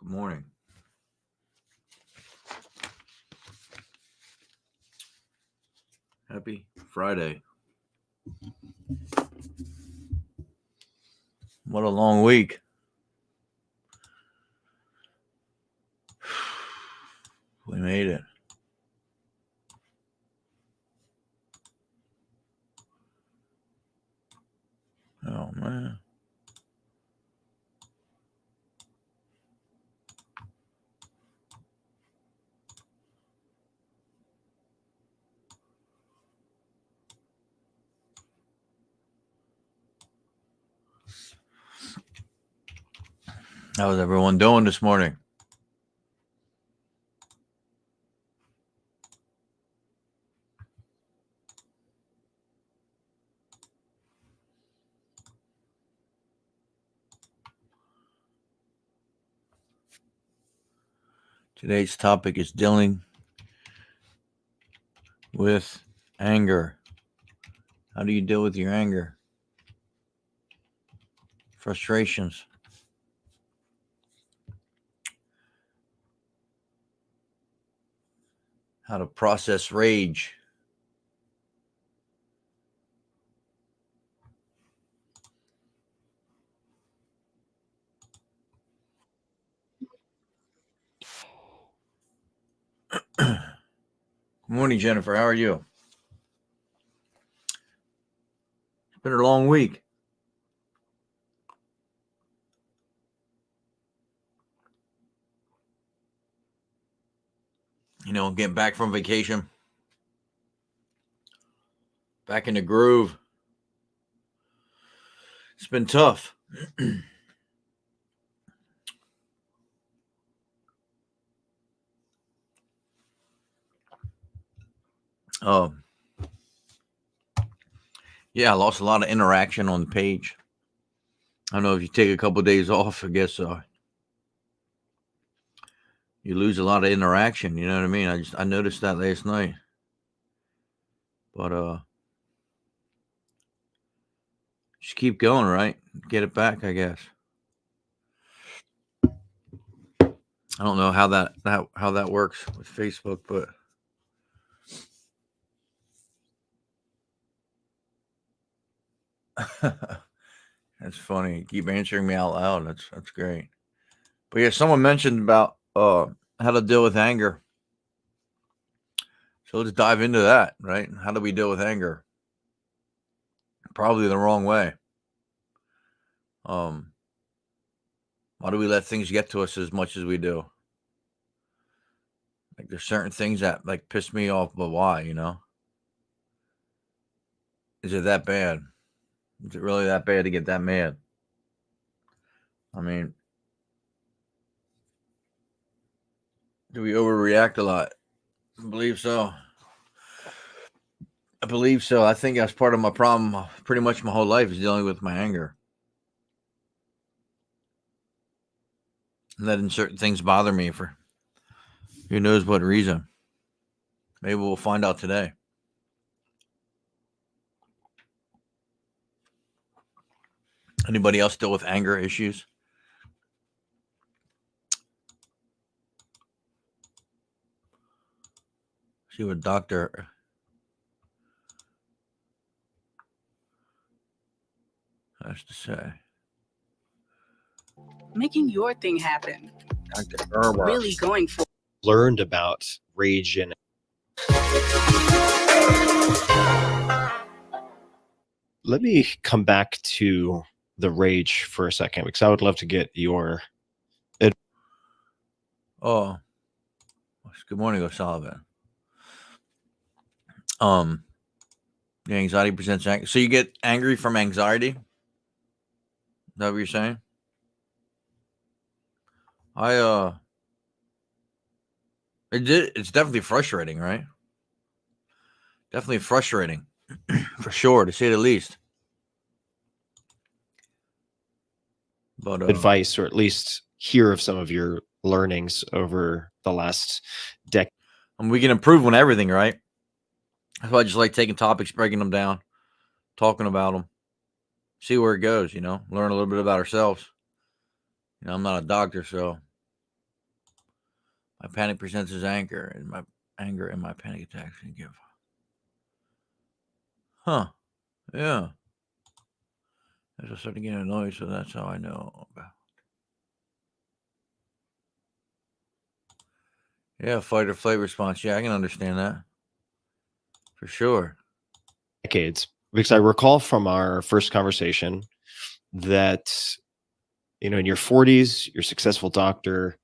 Good morning. Happy Friday. What a long week. We made it. Oh, man. How's everyone doing this morning? Today's topic is dealing with anger. How do you deal with your anger? Frustrations. How to process rage. Good morning, Jennifer. How are you? It's been a long week. Getting back from vacation. Back in the groove. It's been tough. Yeah, I lost a lot of interaction on the page. I don't know if you take a couple of days off, I guess you lose a lot of interaction. You know what I mean? I noticed that last night. But just keep going, right? Get it back, I guess. I don't know how that works with Facebook, but that's funny. Keep answering me out loud. That's great. But yeah, someone mentioned about how to deal with anger. So let's dive into that, right? How do we deal with anger? Probably the wrong way. Why do we let things get to us as much as we do? Like there's certain things that like piss me off, but why, Is it that bad? Is it really that bad to get that mad? I mean, do we overreact a lot? I believe so. I think that's part of my problem pretty much my whole life is dealing with my anger. And letting certain things bother me for who knows what reason. Maybe we'll find out today. Anybody else deal with anger issues? See what doctor has to say. Making your thing happen. Dr. Gerber. Really going for. Learned about rage and let me come back to the rage for a second because I would love to get your Oh, good morning, O'Sullivan. The anxiety presents anger. So you get angry from anxiety? Is that what you're saying? It's definitely frustrating, right? Definitely frustrating, for sure, to say the least. But advice, or at least hear of some of your learnings over the last decade. We can improve on everything, right? That's why I just like taking topics, breaking them down, talking about them, see where it goes, learn a little bit about ourselves. I'm not a doctor, so My panic presents as anger, and my anger and my panic attacks can give. Huh. Yeah. As I start to get annoyed, so that's how I know about. Yeah, fight or flight response. Yeah, I can understand that. For sure. Decades, because I recall from our first conversation that, you know, in your 40s, you're a successful doctor,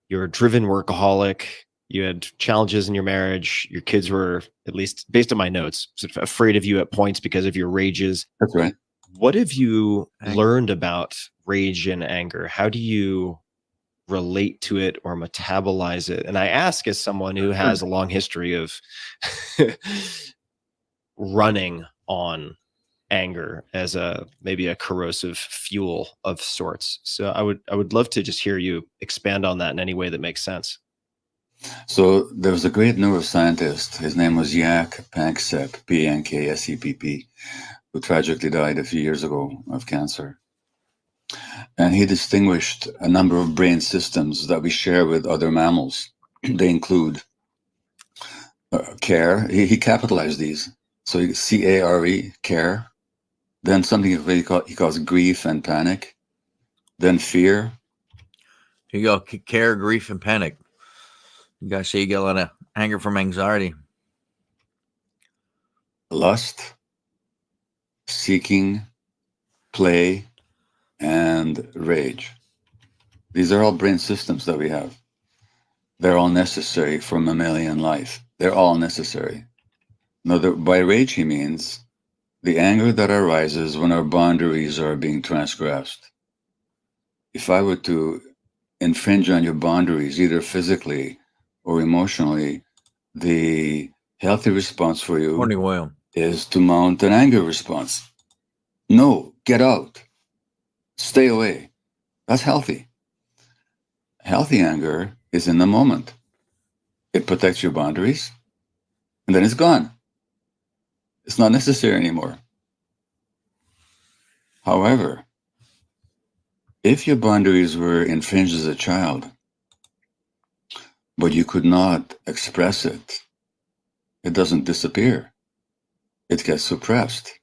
you're a driven workaholic, you had challenges in your marriage, your kids were, at least based on my notes, sort of afraid of you at points because of your rages. That's right. What have you Anger. learned about rage and anger? How do you relate to it or metabolize it? And I ask as someone who has a long history of running on anger as a maybe a corrosive fuel of sorts. So I would love to just hear you expand on that in any way that makes sense. So there was a great neuroscientist. His name was Jaak Panksepp, Panksepp, who tragically died a few years ago of cancer. And he distinguished a number of brain systems that we share with other mammals. They include care. He capitalized these. So C-A-R-E, care. Then something he calls grief and panic. Then fear. Here you go. Care, grief, and panic. You guys say you get a lot of anger from anxiety. Lust, seeking, play, and rage. These are all brain systems that we have. They're all necessary for mammalian life. They're all necessary. Now, by rage, he means the anger that arises when our boundaries are being transgressed. If I were to infringe on your boundaries, either physically or emotionally, the healthy response for you Morning, William. is to mount an anger response. No, get out. Stay away. That's healthy. Healthy anger is in the moment. It protects your boundaries, and then it's gone. It's not necessary anymore. However, if your boundaries were infringed as a child, but you could not express it, it doesn't disappear. It gets suppressed.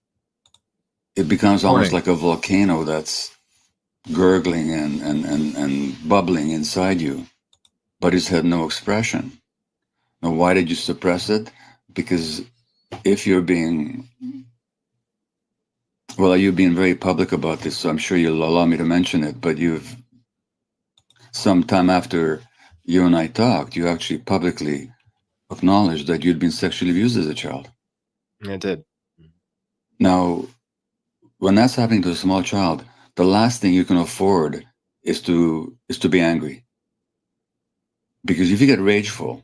It becomes almost like a volcano that's gurgling and bubbling inside you, but it's had no expression. Now, why did you suppress it? Because if you're being, well, you've been very public about this, so I'm sure you'll allow me to mention it, but you've, sometime after you and I talked, you actually publicly acknowledged that you'd been sexually abused as a child. I did. Now, when that's happening to a small child, the last thing you can afford is to be angry. Because if you get rageful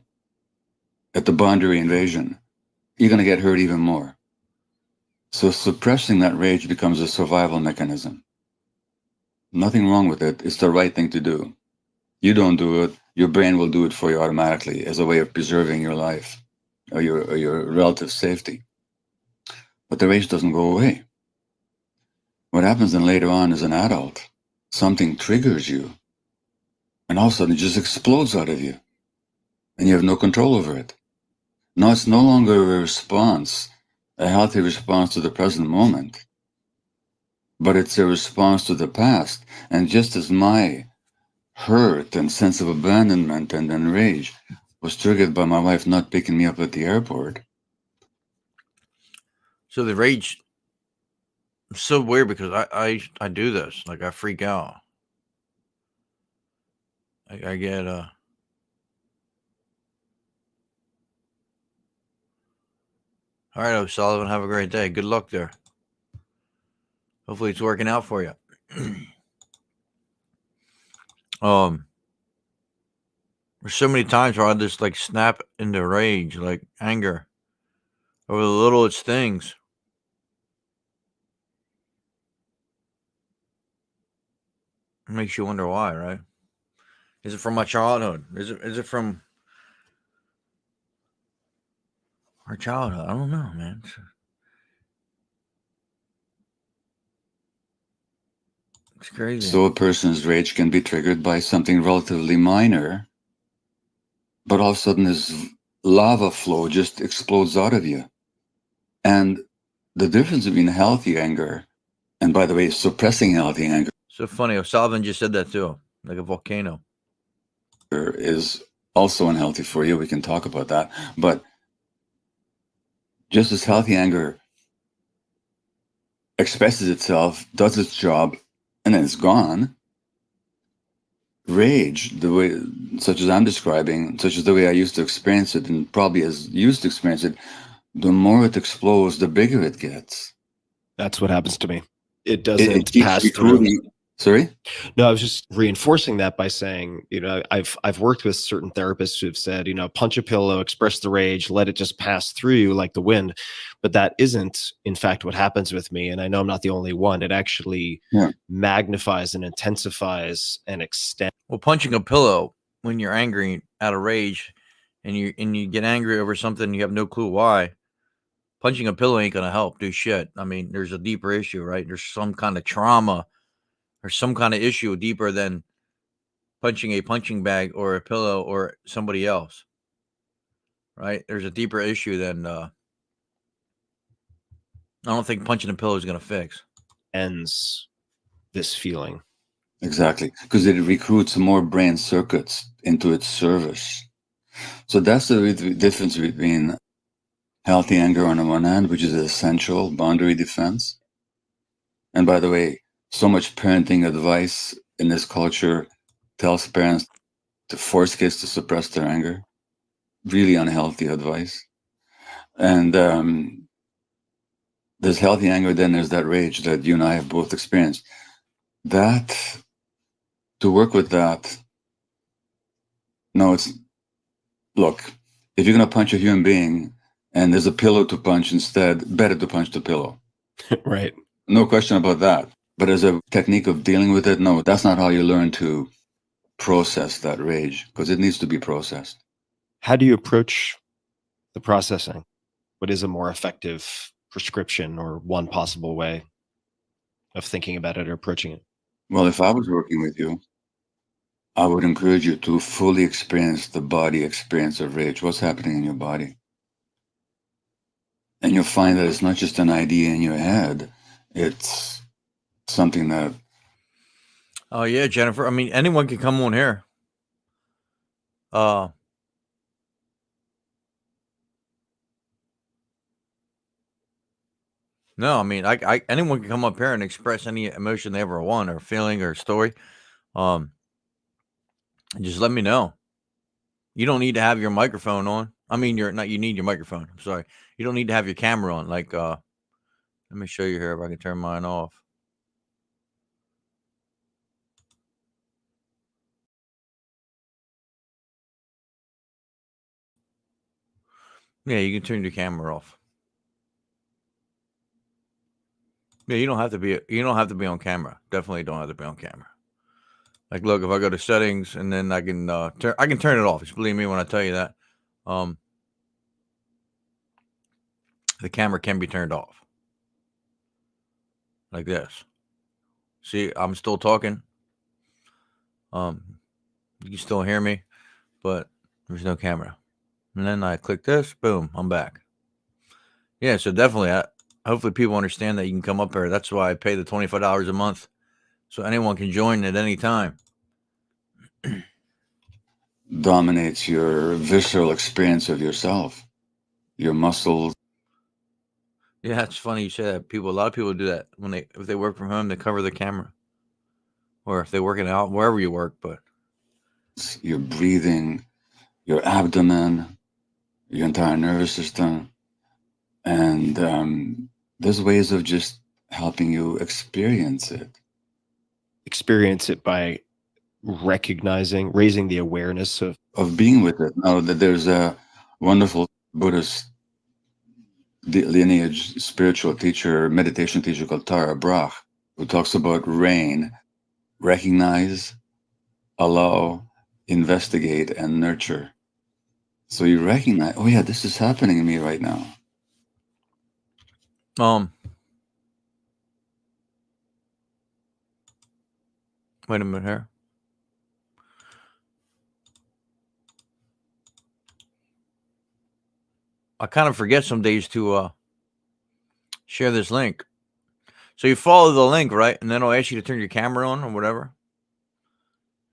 at the boundary invasion, you're going to get hurt even more. So suppressing that rage becomes a survival mechanism. Nothing wrong with it. It's the right thing to do. You don't do it, your brain will do it for you automatically as a way of preserving your life or your relative safety. But the rage doesn't go away. What happens then later on as an adult, something triggers you, and all of a sudden it just explodes out of you, and you have no control over it. Now it's no longer a response, a healthy response to the present moment, but it's a response to the past. And just as my hurt and sense of abandonment and then rage was triggered by my wife not picking me up at the airport. So the rage, it's so weird because I do this. Like, I freak out. I get all right, O'Sullivan, have a great day. Good luck there. Hopefully it's working out for you. There's so many times where I just like snap into rage, like anger over the littlest things. It makes you wonder why, right? Is it from my childhood? Is it from our childhood? I don't know, man. It's crazy. So a person's rage can be triggered by something relatively minor, but all of a sudden this lava flow just explodes out of you. And the difference between healthy anger and, by the way, suppressing healthy anger So funny. O'Sullivan just said that too, like a volcano. is also unhealthy for you. We can talk about that. But just as healthy anger expresses itself, does its job, and then it's gone, rage, the way, such as I'm describing, such as the way I used to experience it, and probably as you used to experience it, the more it explodes, the bigger it gets. That's what happens to me. It It doesn't keeps pass through. recruiting. Sorry? No, I was just reinforcing that by saying, I've worked with certain therapists who have said, punch a pillow, express the rage, let it just pass through you like the wind. But that isn't, in fact, what happens with me. And I know I'm not the only one. It actually magnifies and intensifies and extends. Well, punching a pillow when you're angry, out of rage, and you get angry over something you have no clue why. Punching a pillow ain't gonna help do shit. I mean, there's a deeper issue, right? There's some kind of trauma or some kind of issue deeper than punching a punching bag or a pillow or somebody else, right? There's a deeper issue than I don't think punching a pillow is gonna fix. Ends this feeling. Exactly, because it recruits more brain circuits into its service. So that's the difference between healthy anger on the one hand, which is an essential boundary defense. And by the way, so much parenting advice in this culture tells parents to force kids to suppress their anger. Really unhealthy advice. And there's healthy anger, then there's that rage that you and I have both experienced. That, to work with that, look, if you're going to punch a human being and there's a pillow to punch instead, better to punch the pillow. Right. No question about that. But as a technique of dealing with it, no, that's not how you learn to process that rage, because it needs to be processed. How do you approach the processing? What is a more effective prescription or one possible way of thinking about it or approaching it? Well, if I was working with you, I would encourage you to fully experience the body experience of rage. What's happening in your body? And you'll find that it's not just an idea in your head. It's something that... Oh yeah, Jennifer. I mean, anyone can come on here. No, I mean, I anyone can come up here and express any emotion they ever want or feeling or story. Just let me know. You don't need to have your microphone on. I mean, you need your microphone. I'm sorry. You don't need to have your camera on. Like, let me show you here if I can turn mine off. Yeah, you can turn your camera off. Yeah, you don't have to be on camera. Definitely don't have to be on camera. Like, look, if I go to settings and then I can turn it off. Just believe me when I tell you that. The camera can be turned off. Like this. See, I'm still talking. You can still hear me, but there's no camera. And then I click this, boom, I'm back. Yeah, so definitely, hopefully people understand that you can come up here. That's why I pay the $25 a month, so anyone can join at any time. dominates your visceral experience of yourself, your muscles. Yeah, it's funny you say that. A lot of people do that if they work from home, they cover the camera, or if they're working out wherever you work. But your breathing, your abdomen, your entire nervous system. And there's ways of just helping you experience it. Experience it by raising the awareness of being with it. Now, that there's a wonderful Buddhist lineage spiritual teacher, meditation teacher called Tara Brach, who talks about rain: recognize, allow, investigate, and nurture. So you recognize, oh yeah, this is happening to me right now. Wait a minute here. I kind of forget some days to share this link. So you follow the link, right? And then it'll ask you to turn your camera on or whatever.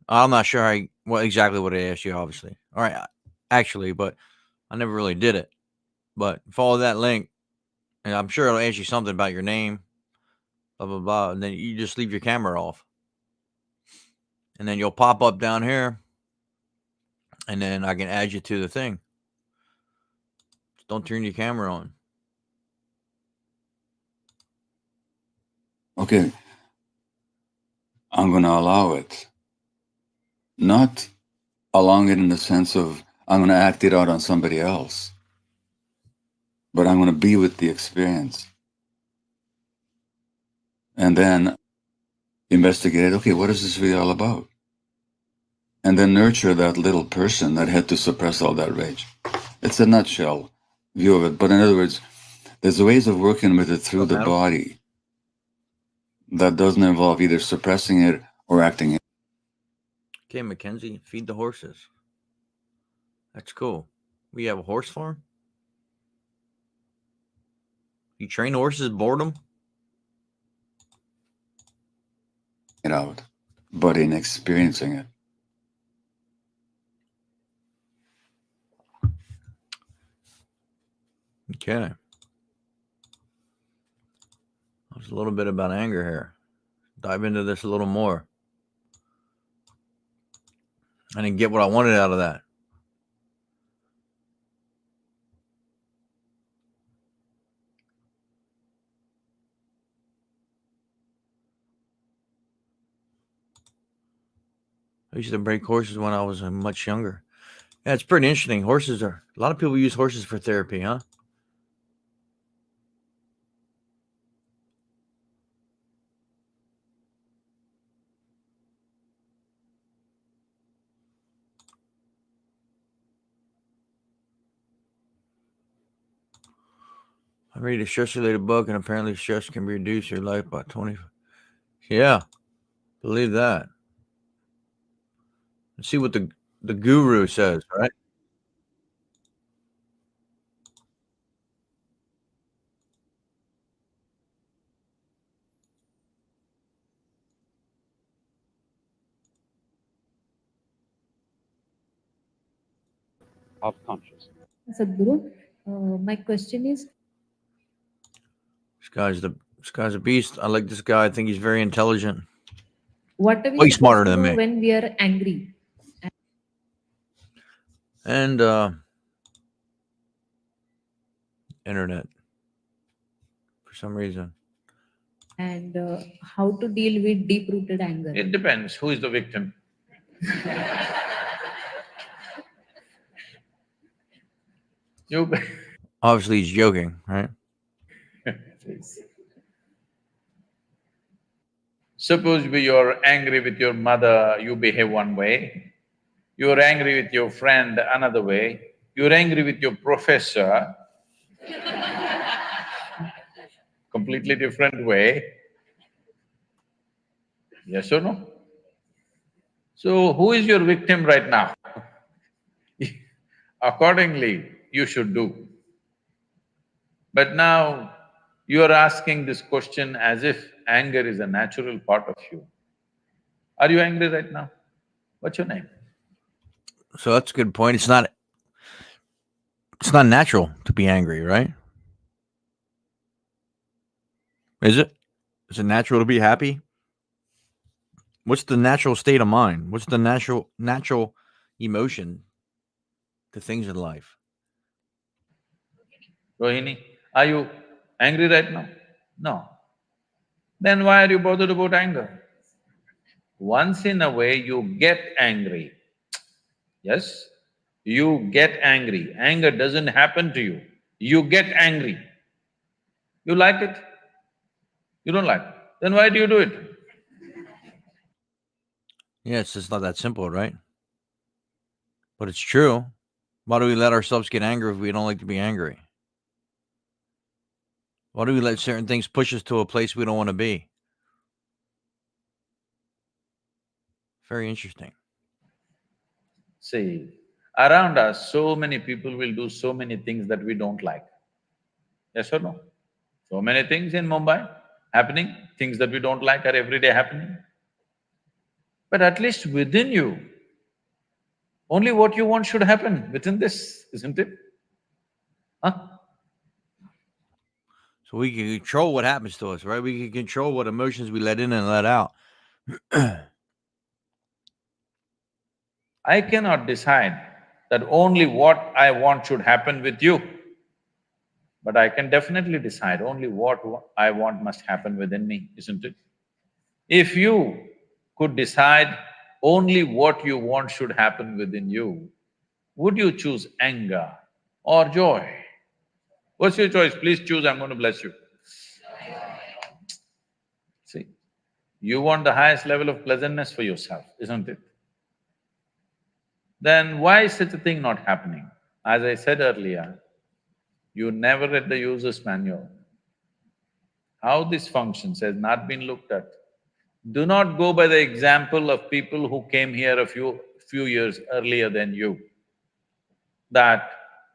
I'm not sure exactly what it asked you, obviously. All right, actually, but I never really did it. But follow that link, and I'm sure it'll ask you something about your name, blah, blah, blah. And then you just leave your camera off. And then you'll pop up down here, and then I can add you to the thing. Just don't turn your camera on. Okay. I'm going to allow it. Not allowing it in the sense of I'm going to act it out on somebody else, but I'm going to be with the experience. And then investigate, okay, what is this really all about? And then nurture that little person that had to suppress all that rage. It's a nutshell view of it. But in other words, there's ways of working with it through the body that doesn't involve either suppressing it or acting it. Okay, Mackenzie, feed the horses. That's cool. We have a horse farm? You train horses, boredom? It out, but in experiencing it. Okay. There's a little bit about anger here. Dive into this a little more. I didn't get what I wanted out of that. I used to break horses when I was much younger. Yeah, it's pretty interesting. A lot of people use horses for therapy, huh? I read a stress-related book, and apparently stress can reduce your life by 20. Yeah, believe that. Let's see what the guru says, right? Of consciousness. Sadhguru, my question is, This guy's a beast. I like this guy. I think he's very intelligent. what are we Way supposed smarter to than do me. when we are angry? And internet for some reason. And how to deal with deep-rooted anger? It depends who is the victim. You Obviously, he's joking, right? suppose you're angry with your mother, you behave one way. You're angry with your friend another way. You're angry with your professor, completely different way. Yes or no? So who is your victim right now? Accordingly, you should do. But now, you are asking this question as if anger is a natural part of you. Are you angry right now? What's your name? So that's a good point. It's not natural to be angry, right? Is it? Is it natural to be happy? What's the natural state of mind? What's the natural emotion to things in life? Rohini, are you angry right now? No. Then why are you bothered about anger? Once in a way you get angry. Yes? You get angry. Anger doesn't happen to you. You get angry. You like it? You don't like it. Then why do you do it? Yeah, it's just not that simple, right? But it's true. Why do we let ourselves get angry if we don't like to be angry? Why do we let certain things push us to a place we don't want to be? Very interesting. See, Around us, so many people will do so many things that we don't like. Yes or no? So many things in Mumbai happening, things that we don't like are every day happening. But at least within you, only what you want should happen within this, isn't it? Huh? So we can control what happens to us, right? We can control what emotions we let in and let out. I cannot decide that only what I want should happen with you. But I can definitely decide only what I want must happen within me, isn't it? If you could decide only what you want should happen within you, would you choose anger or joy? What's your choice? Please choose, I'm going to bless you. See, you want the highest level of pleasantness for yourself, isn't it? Then why is such a thing not happening? As I said earlier, you never read the user's manual. How this functions has not been looked at. Do not go by the example of people who came here a few years earlier than you. That,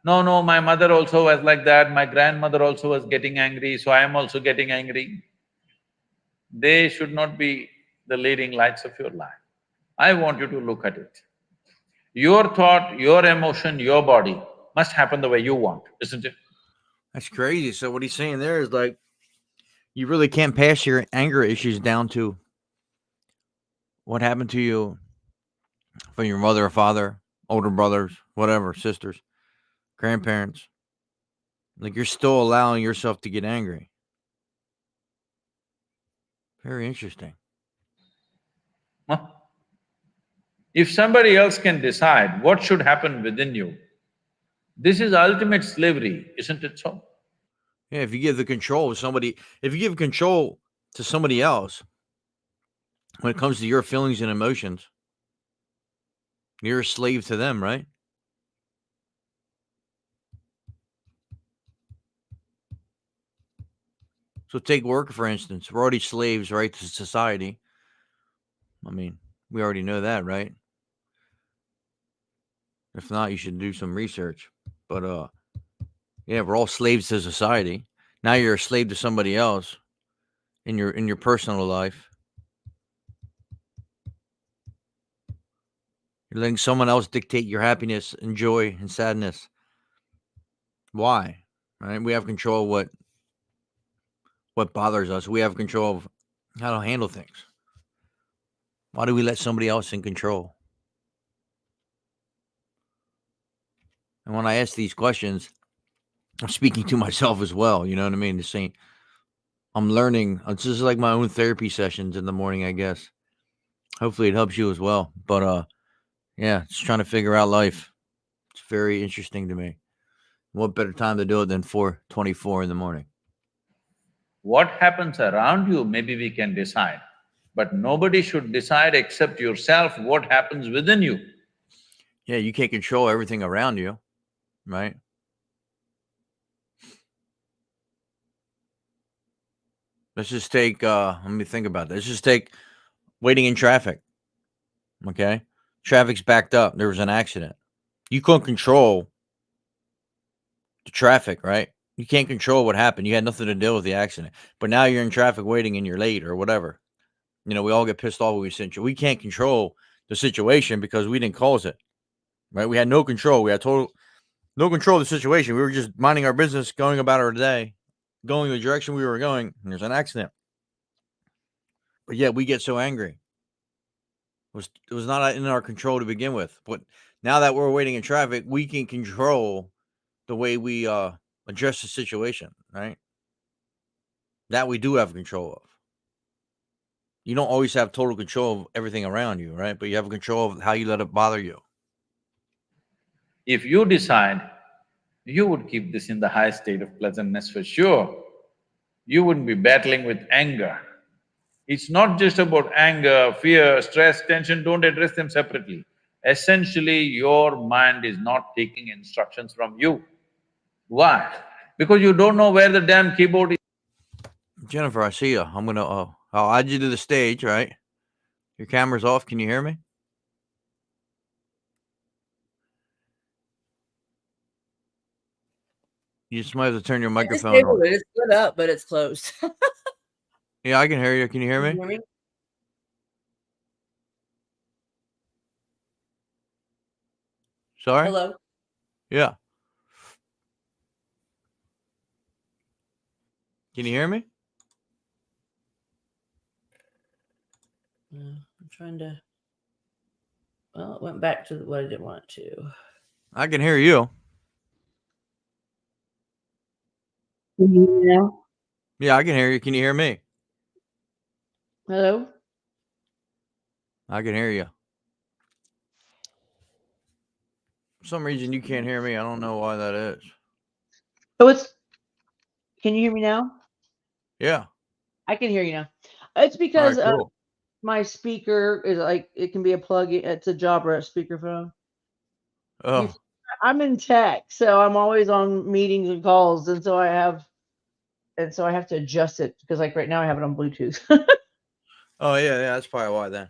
no, my mother also was like that, my grandmother also was getting angry, so I am also getting angry. They should not be the leading lights of your life. I want you to look at it. Your thought, your emotion, your body must happen the way you want, isn't it? That's crazy. So what he's saying there is like, you really can't pass your anger issues down to what happened to you from your mother or father, older brothers, whatever, sisters, grandparents. Like you're still allowing yourself to get angry. Very interesting. Huh? If somebody else can decide what should happen within you, this is ultimate slavery, isn't it so? Yeah, if you give the control to somebody, if you give control to somebody else when it comes to your feelings and emotions, you're a slave to them, right? So take work, for instance. We're already slaves, right, to society. I mean, we already know that, right? If not, you should do some research. But yeah, we're all slaves to society. Now you're a slave to somebody else in your personal life. You're letting someone else dictate your happiness and joy and sadness. Why? Right? We have control of what bothers us. We have control of how to handle things. Why do we let somebody else in control? And when I ask these questions, I'm speaking to myself as well. You know what I mean? Just saying, I'm learning. It's just like my own therapy sessions in the morning, I guess. Hopefully it helps you as well. But yeah, just trying to figure out life. It's very interesting to me. What better time to do it than 4:24 in the morning? What happens around you, maybe we can decide. But nobody should decide except yourself what happens within you. Yeah, you can't control everything around you, right? Let's just take let me think about this. Let's just take waiting in traffic. Okay? Traffic's backed up. There was an accident. You couldn't control the traffic, right? You can't control what happened. You had nothing to do with the accident. But now you're in traffic waiting and you're late or whatever. You know, we all get pissed off when we can't control the situation because we didn't cause it. Right? We had no control. We had total no control of the situation. We were just minding our business, going about our day, going the direction we were going, and there's an accident. But yet we get so angry. It was not in our control to begin with. But now that we're waiting in traffic, we can control the way we address the situation, right? That we do have control of. You don't always have total control of everything around you, right? But you have control of how you let it bother you. If you decide, you would keep this in the high state of pleasantness for sure. You wouldn't be battling with anger. It's not just about anger, fear, stress, tension, don't address them separately. Essentially, your mind is not taking instructions from you. Why? Because you don't know where the damn keyboard is. Jennifer, I see you. I'm gonna I'll add you to the stage, right? Your camera's off. Can you hear me? You just might have to turn your I microphone disabled on. it. It's lit up, but it's closed. Yeah, I can hear you. Can you hear Can me? you hear me? Sorry? Hello? Yeah. Can you hear me? I'm trying to. Well, it went back to what I didn't want it to. I can hear you. Can you hear me now? Yeah, I can hear you. Can you hear me? Hello? I can hear you. For some reason you can't hear me. I don't know why that is. Oh, can you hear me now? Yeah. I can hear you now. It's All because right, cool. my speaker is like, it can be a plug. It's a Jabra speakerphone. Oh, I'm in tech, so I'm always on meetings and calls, and so I have to adjust it because like right now I have it on Bluetooth. oh yeah, that's probably why then.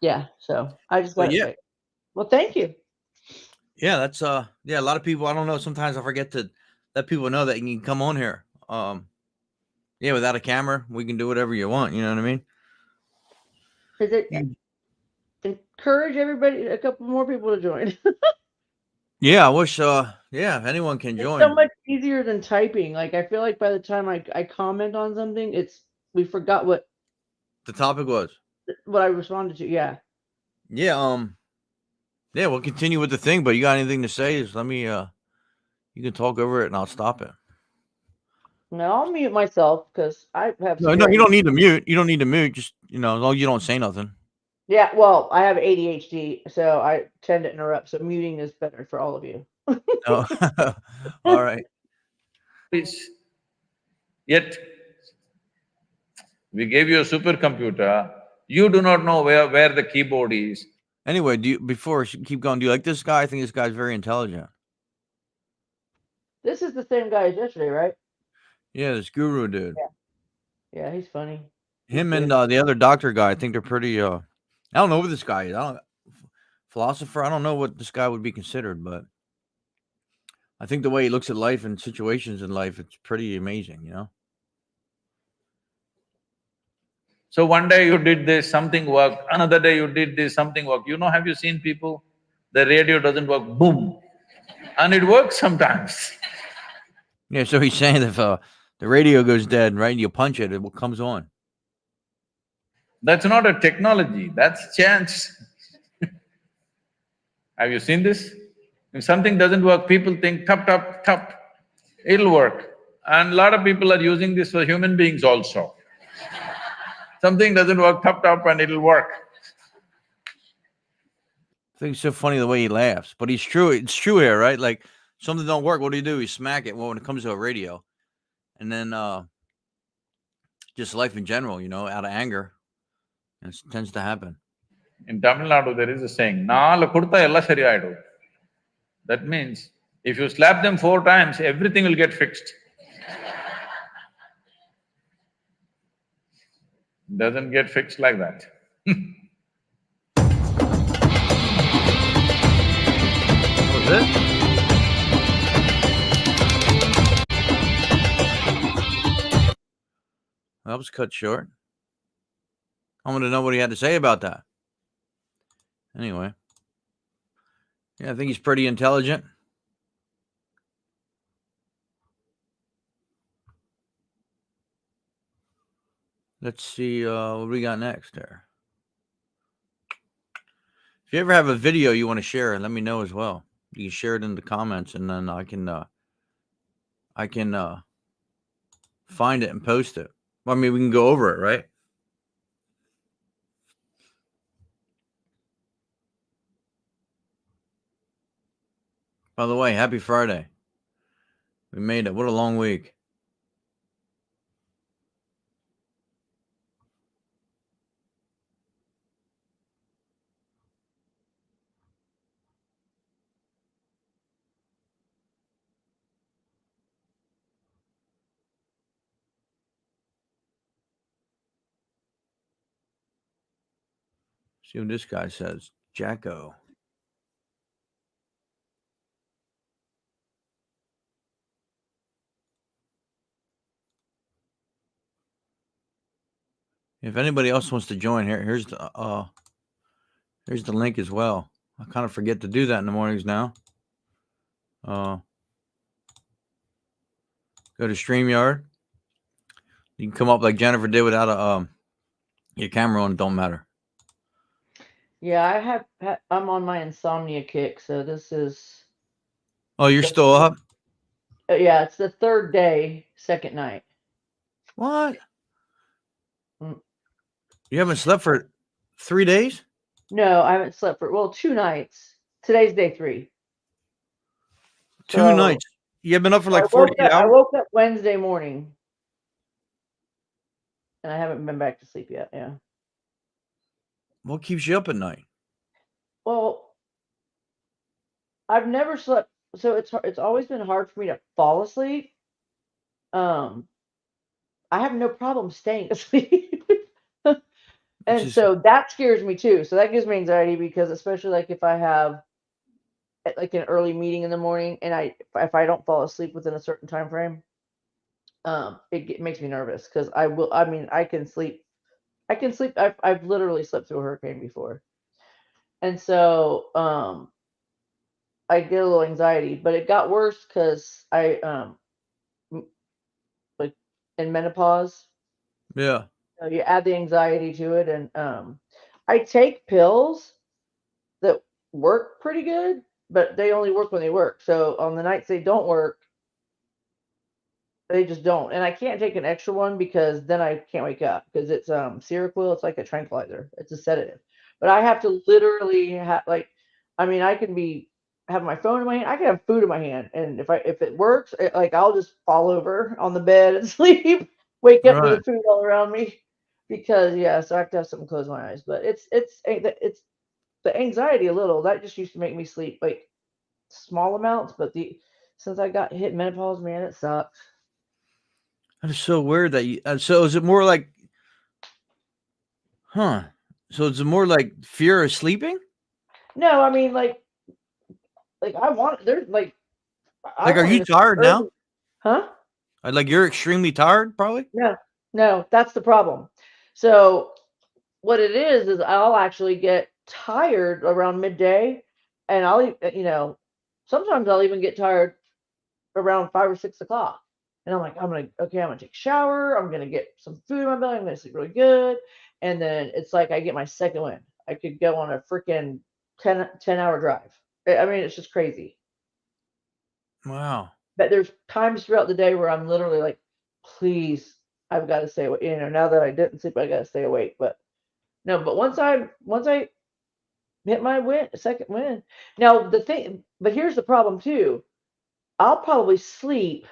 Yeah, so I just But got it yeah. fixed. Well, thank you. Yeah, that's yeah, a lot of people, I don't know, sometimes I forget to let people know that you can come on here. Yeah, without a camera, we can do whatever you want, you know what I mean? Is it You- encourage everybody, a couple more people to join? Yeah, I wish yeah, if anyone can It's so join. much easier than typing. Like I feel like by the time I comment on something, we forgot what The topic was. I responded to. Yeah. Yeah, yeah, we'll continue with the thing, but you got anything to say, just let me you can talk over it and I'll stop it. No, I'll mute myself because I have No, you don't need to mute. You don't need to mute, just as long as you don't say nothing. Yeah, well, I have ADHD, so I tend to interrupt. So muting is better for all of you. Oh. All right. Please. Yet, we gave you a supercomputer, you do not know where the keyboard is. Anyway, before I keep going, do you like this guy? I think this guy's very intelligent. This is the same guy as yesterday, right? Yeah, this guru dude. Yeah, he's funny. Him He's and good. the other doctor guy, I think they're pretty I don't know what this guy is. Philosopher, I don't know what this guy would be considered, but I think the way he looks at life and situations in life, it's pretty amazing. So one day you did this, something worked, another day you did this, something worked. Have you seen people, the radio doesn't work, boom, and it works sometimes. Yeah, so he's saying if the radio goes dead, right, and you punch it, it comes on. That's not a technology, that's chance. Have you seen this? If something doesn't work, people think tap, tap, tap, it'll work. And a lot of people are using this for human beings also. Something doesn't work, tap, tap, and it'll work. I think it's so funny the way he laughs, but he's true. It's true here, right? Like something don't work, what do? You smack it. Well, when it comes to a radio, and then just life in general, out of anger, it tends to happen. In Tamil Nadu, there is a saying, "Naalu kudutha ella sariyaidu." That means, if you slap them 4 times, everything will get fixed. Doesn't get fixed like that. Was it? That was cut short. I want to know what he had to say about that. Anyway. Yeah, I think he's pretty intelligent. Let's see what we got next there. If you ever have a video you want to share, let me know as well. You can share it in the comments, and then I can find it and post it. Well, I mean, we can go over it, right? By the way, happy Friday. We made it. What a long week. See what this guy says. Jacko. If anybody else wants to join, here's the link as well. I kind of forget to do that in the mornings now. Go to StreamYard. You can come up like Jennifer did without your camera on. Don't matter. Yeah, I'm on my insomnia kick, so this is Oh, you're still up? yeah, it's the third day, second night. What? Mm. You haven't slept for 3 days? No, I haven't slept for 2 nights. Today's day 3. 2 So, nights. You have been up for like I 48 hours? woke up Wednesday morning, and I haven't been back to sleep yet. Yeah. What keeps you up at night? Well, I've never slept, so it's always been hard for me to fall asleep. I have no problem staying asleep. And Just- so that scares me too. So that gives me anxiety because especially like if I have like an early meeting in the morning and if I don't fall asleep within a certain time frame, it makes me nervous because I can sleep. I've literally slept through a hurricane before. And so I get a little anxiety, but it got worse because I like in menopause. Yeah. You add the anxiety to it, and I take pills that work pretty good, but they only work when they work. So on the nights they don't work, they just don't. And I can't take an extra one because then I can't wake up because it's Seroquel. It's like a tranquilizer. It's a sedative, but I have to literally have I can be have my phone in my hand. I can have food in my hand, and if it works, I'll just fall over on the bed and sleep. Wake up to the Right. food all around me because so I have to have something close my eyes. But it's the anxiety a little that just used to make me sleep like small amounts, but since I got hit menopause, man, it sucks. That is so weird that you. So is it more like, huh? So is it more like fear of sleeping? No, I mean I want there's like I Like, are want you to sleep tired now? early. Huh? Like, you're extremely tired, probably. No, that's the problem. So what it is I'll actually get tired around midday, and sometimes I'll even get tired around 5 or 6 o'clock. And I'm like, I'm gonna take a shower, I'm gonna get some food in my belly, I'm gonna sleep really good. And then it's like I get my second wind. I could go on a freaking 10-hour drive. I mean, it's just crazy. Wow. But there's times throughout the day where I'm literally like, please, I've got to stay awake. Now that I didn't sleep, I got to stay awake. But no, but once I hit my second win. Now but here's the problem too. I'll probably sleep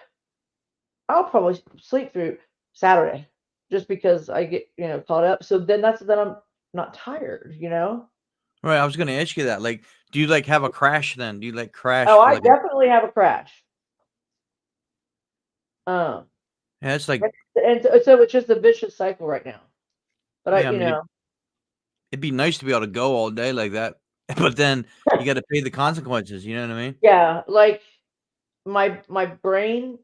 through Saturday just because I get, caught up. So then I'm not tired. Right. I was going to ask you that. Like, do you like have a crash then? Do you like crash? Oh, for I like definitely have a crash. yeah, it's like, And so it's just a vicious cycle right now. But yeah, I mean, it'd be nice to be able to go all day like that, but then you got to pay the consequences. You know what I mean? yeah, like my brain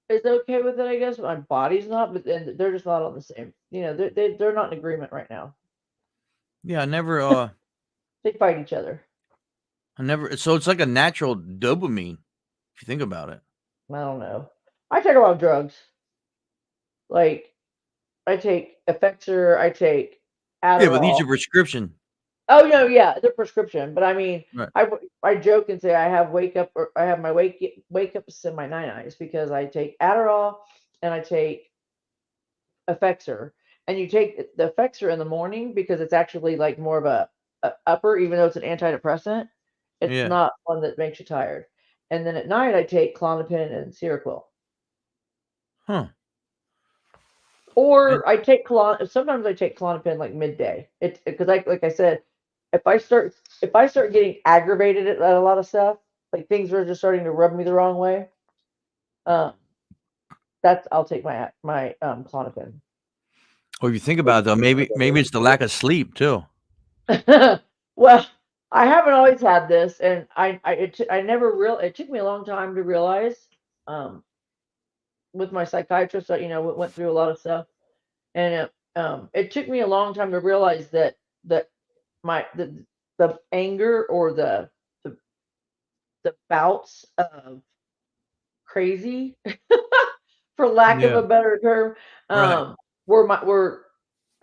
is okay with it, I guess. My body's not, but then they're just not on the same. They're not in agreement right now. Yeah. I They fight each other. never. So it's like a natural dopamine if you think about it. I don't know. I take a lot of drugs. Like I take Effexor, I take Yeah, but these Adderall. are prescription. Oh no, yeah, they're prescription. But I mean, Right. I joke and say I have I have my wake ups and my night eyes because I take Adderall and I take Effexor. And you take the Effexor in the morning because it's actually like more of a upper, even though it's an antidepressant. It's Yeah. not one that makes you tired. And then at night I take Klonopin and Seroquel. Huh. Or I take sometimes I take Klonopin like midday. It's because like I said, if I start getting aggravated at a lot of stuff, like things are just starting to rub me the wrong way, I'll take my Klonopin. Or if you think about it, though, maybe it's the lack of sleep too. Well, I haven't always had this, and I never it took me a long time to realize, with my psychiatrist, went through a lot of stuff, and it took me a long time to realize that the anger or the bouts of crazy, for lack of Yeah. a better term, Right. were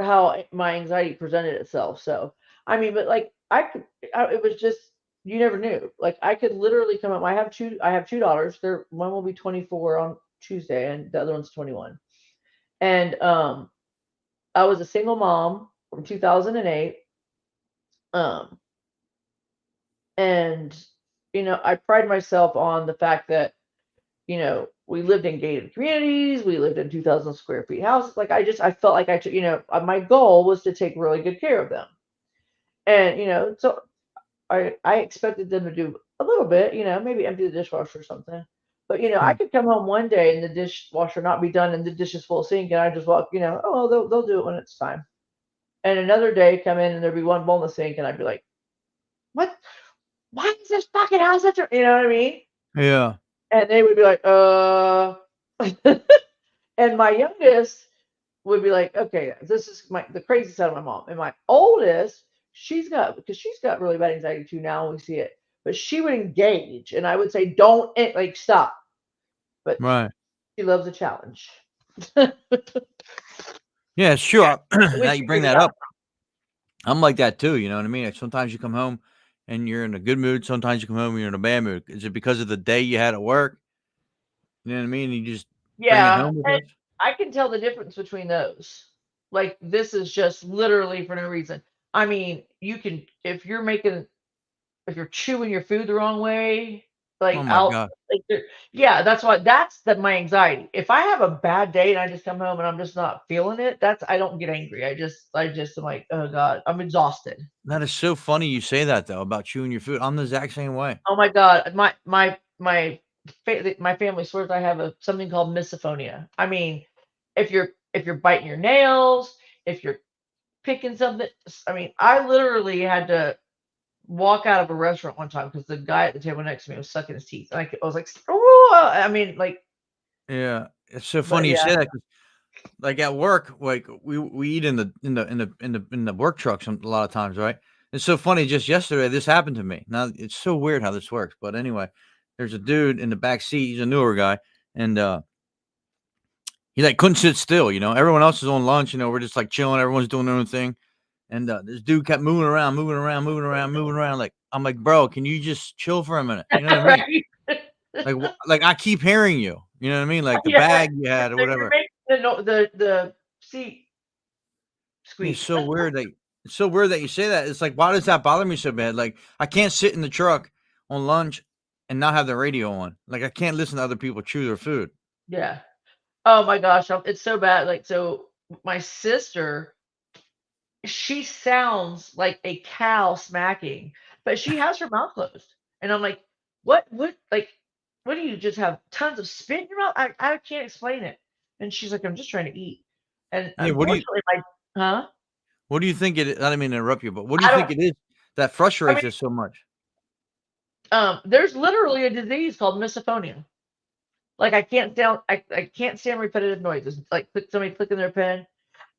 how my anxiety presented itself. So I mean, but like it was just, you never knew. Like I could literally come up. I have two daughters. One will be 24 on Tuesday, and the other one's 21. And I was a single mom from 2008. Um, and I pride myself on the fact that we lived in gated communities. We lived in 2,000 square feet houses. Like I felt like I took, my goal was to take really good care of them. And, so I expected them to do a little bit, maybe empty the dishwasher or something. But, I Hmm. could come home one day and the dishwasher not be done and the dishes full of sink. And I just walk, oh, they'll do it when it's time. And another day come in and there'd be one bowl in the sink. And I'd be like, what? Why is this fucking house such a, you know what I mean? Yeah. And they would be like, and my youngest would be like, okay, this is the crazy side of my mom. And my oldest, because she's got really bad anxiety too now, we see it. But she would engage, and I would say, don't like stop. But Right. she loves a challenge. Yeah, it's true. We Now you bring figured it that out. up. I'm like that too. You know what I mean? Like sometimes you come home and you're in a good mood. Sometimes you come home and you're in a bad mood. Is it because of the day you had at work? You know what I mean? You just bring it Yeah, home with and us. I can tell the difference between those. Like this is just literally for no reason. I mean, you can if you're chewing your food the wrong way, Oh like my out, god. like yeah, that's my anxiety. If I have a bad day and I just come home and I'm just not feeling it, I don't get angry. I just am like, oh God, I'm exhausted. That is so funny you say that though about chewing your food. I'm the exact same way. Oh my God, my family swears I have something called misophonia. I mean, if you're biting your nails, if you're picking something, I mean, I literally had to walk out of a restaurant one time because the guy at the table next to me was sucking his teeth. And I was like, oh, I mean, like, Yeah. It's so but funny you yeah, say that 'cause, like at work, like we eat in the work trucks a lot of times, right? It's so funny. Just yesterday, this happened to me. Now it's so weird how this works, but anyway, there's a dude in the back seat. He's a newer guy, and he like couldn't sit still. Everyone else is on lunch. We're just like chilling. Everyone's doing their own thing, and this dude kept moving around, moving around, moving around, moving around. Like I'm like, bro, can you just chill for a minute? You know what I mean? right. Like, like I keep hearing you. You know what I mean? Like the Yeah, bag you had or you're whatever. making the seat It's squeak. so weird that you say that. It's like, why does that bother me so bad? Like, I can't sit in the truck on lunch and not have the radio on. Like, I can't listen to other people chew their food. Yeah. Oh my gosh, it's so bad. Like, so my sister, she sounds like a cow smacking, but she has her mouth closed. And I'm like, like, what do you just have tons of spit in your mouth? I can't explain it. And she's like, I'm just trying to eat. And Yeah, what do you unfortunately, huh? think it is? I didn't mean to interrupt you, but what do you I think don't, it is that I frustrates mean, us so much? there's literally a disease called misophonia. Like I can't stand repetitive noises, like somebody clicking their pen.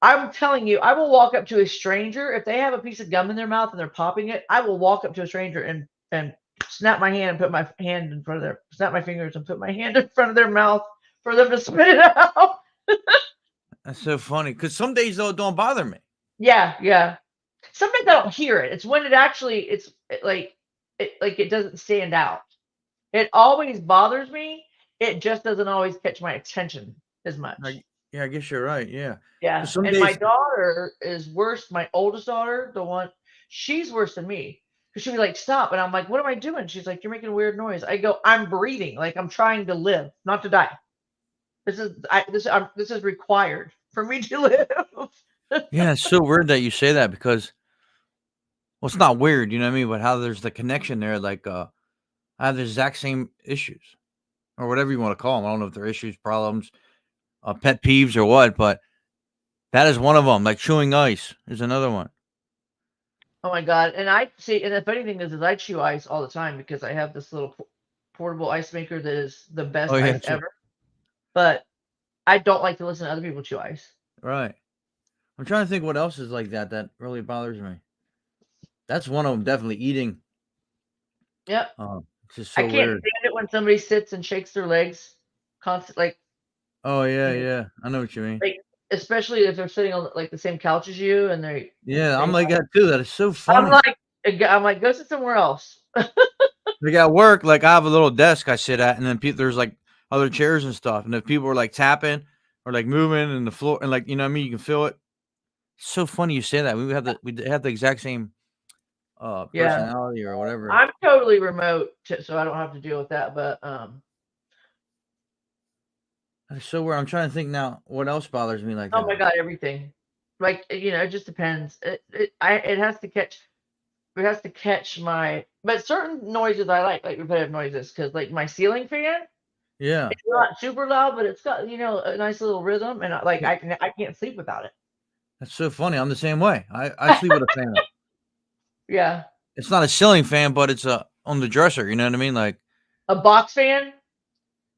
I'm telling you, I will walk up to a stranger if they have a piece of gum in their mouth and they're popping it. I will walk up to a stranger and snap my hand and put my hand in front of snap my fingers and put my hand in front of their mouth for them to spit it out. That's so funny because some days though it don't bother me. Yeah, yeah. Sometimes I don't hear it. It's when like it doesn't stand out. It always bothers me. It just doesn't always catch my attention as much. Yeah, I guess you're right. Yeah, Yeah, because some and my days, daughter is worse. My oldest daughter, she's worse than me. Because she'll be like, "Stop," and I'm like, "What am I doing?" She's like, "You're making a weird noise." I go, "I'm breathing, like I'm trying to live, not to die. This is required for me to live." yeah, it's so weird that you say that because, well, it's not weird, you know what I mean? But how there's the connection there, like, I have the exact same issues or whatever you want to call them. I don't know if they're issues, problems, pet peeves or what, but that is one of them. Like chewing ice is another one. Oh my god! And I see, and the funny thing is I chew ice all the time because I have this little portable ice maker that is the Oh best yeah, ice true. ever. But I don't like to listen to other people chew ice. Right. I'm trying to think what else is like that that really bothers me. That's one of them, definitely eating. Yep. It's just I so can't weird. stand it when somebody sits and shakes their legs constant, Oh yeah, Yeah. yeah. I know what you mean. like especially if they're sitting on like the same couch as you and Yeah, I'm they like that too. That is so I'm funny. like, go sit somewhere else. Like at work, like I have a little desk I sit at, and then there's like other chairs and stuff. And if people are like tapping or like moving and the floor, and like you know what I mean, you can feel it. It's so funny you say that. We have the exact same Yeah. personality or whatever. I'm totally remote, so I don't have to deal with that. But It's so weird. I'm trying to think now. What else bothers me like oh that? my god, everything. Like it just depends. It has to catch. It has to catch my. But certain noises I like repetitive noises, because like my ceiling fan, Yeah, it's not super loud, but it's got a nice little rhythm, and I can't sleep without it. that's so funny. I'm the same way. I sleep with a fan. Yeah, It's not a ceiling fan, but it's on the dresser. You know what I mean? Like a box fan.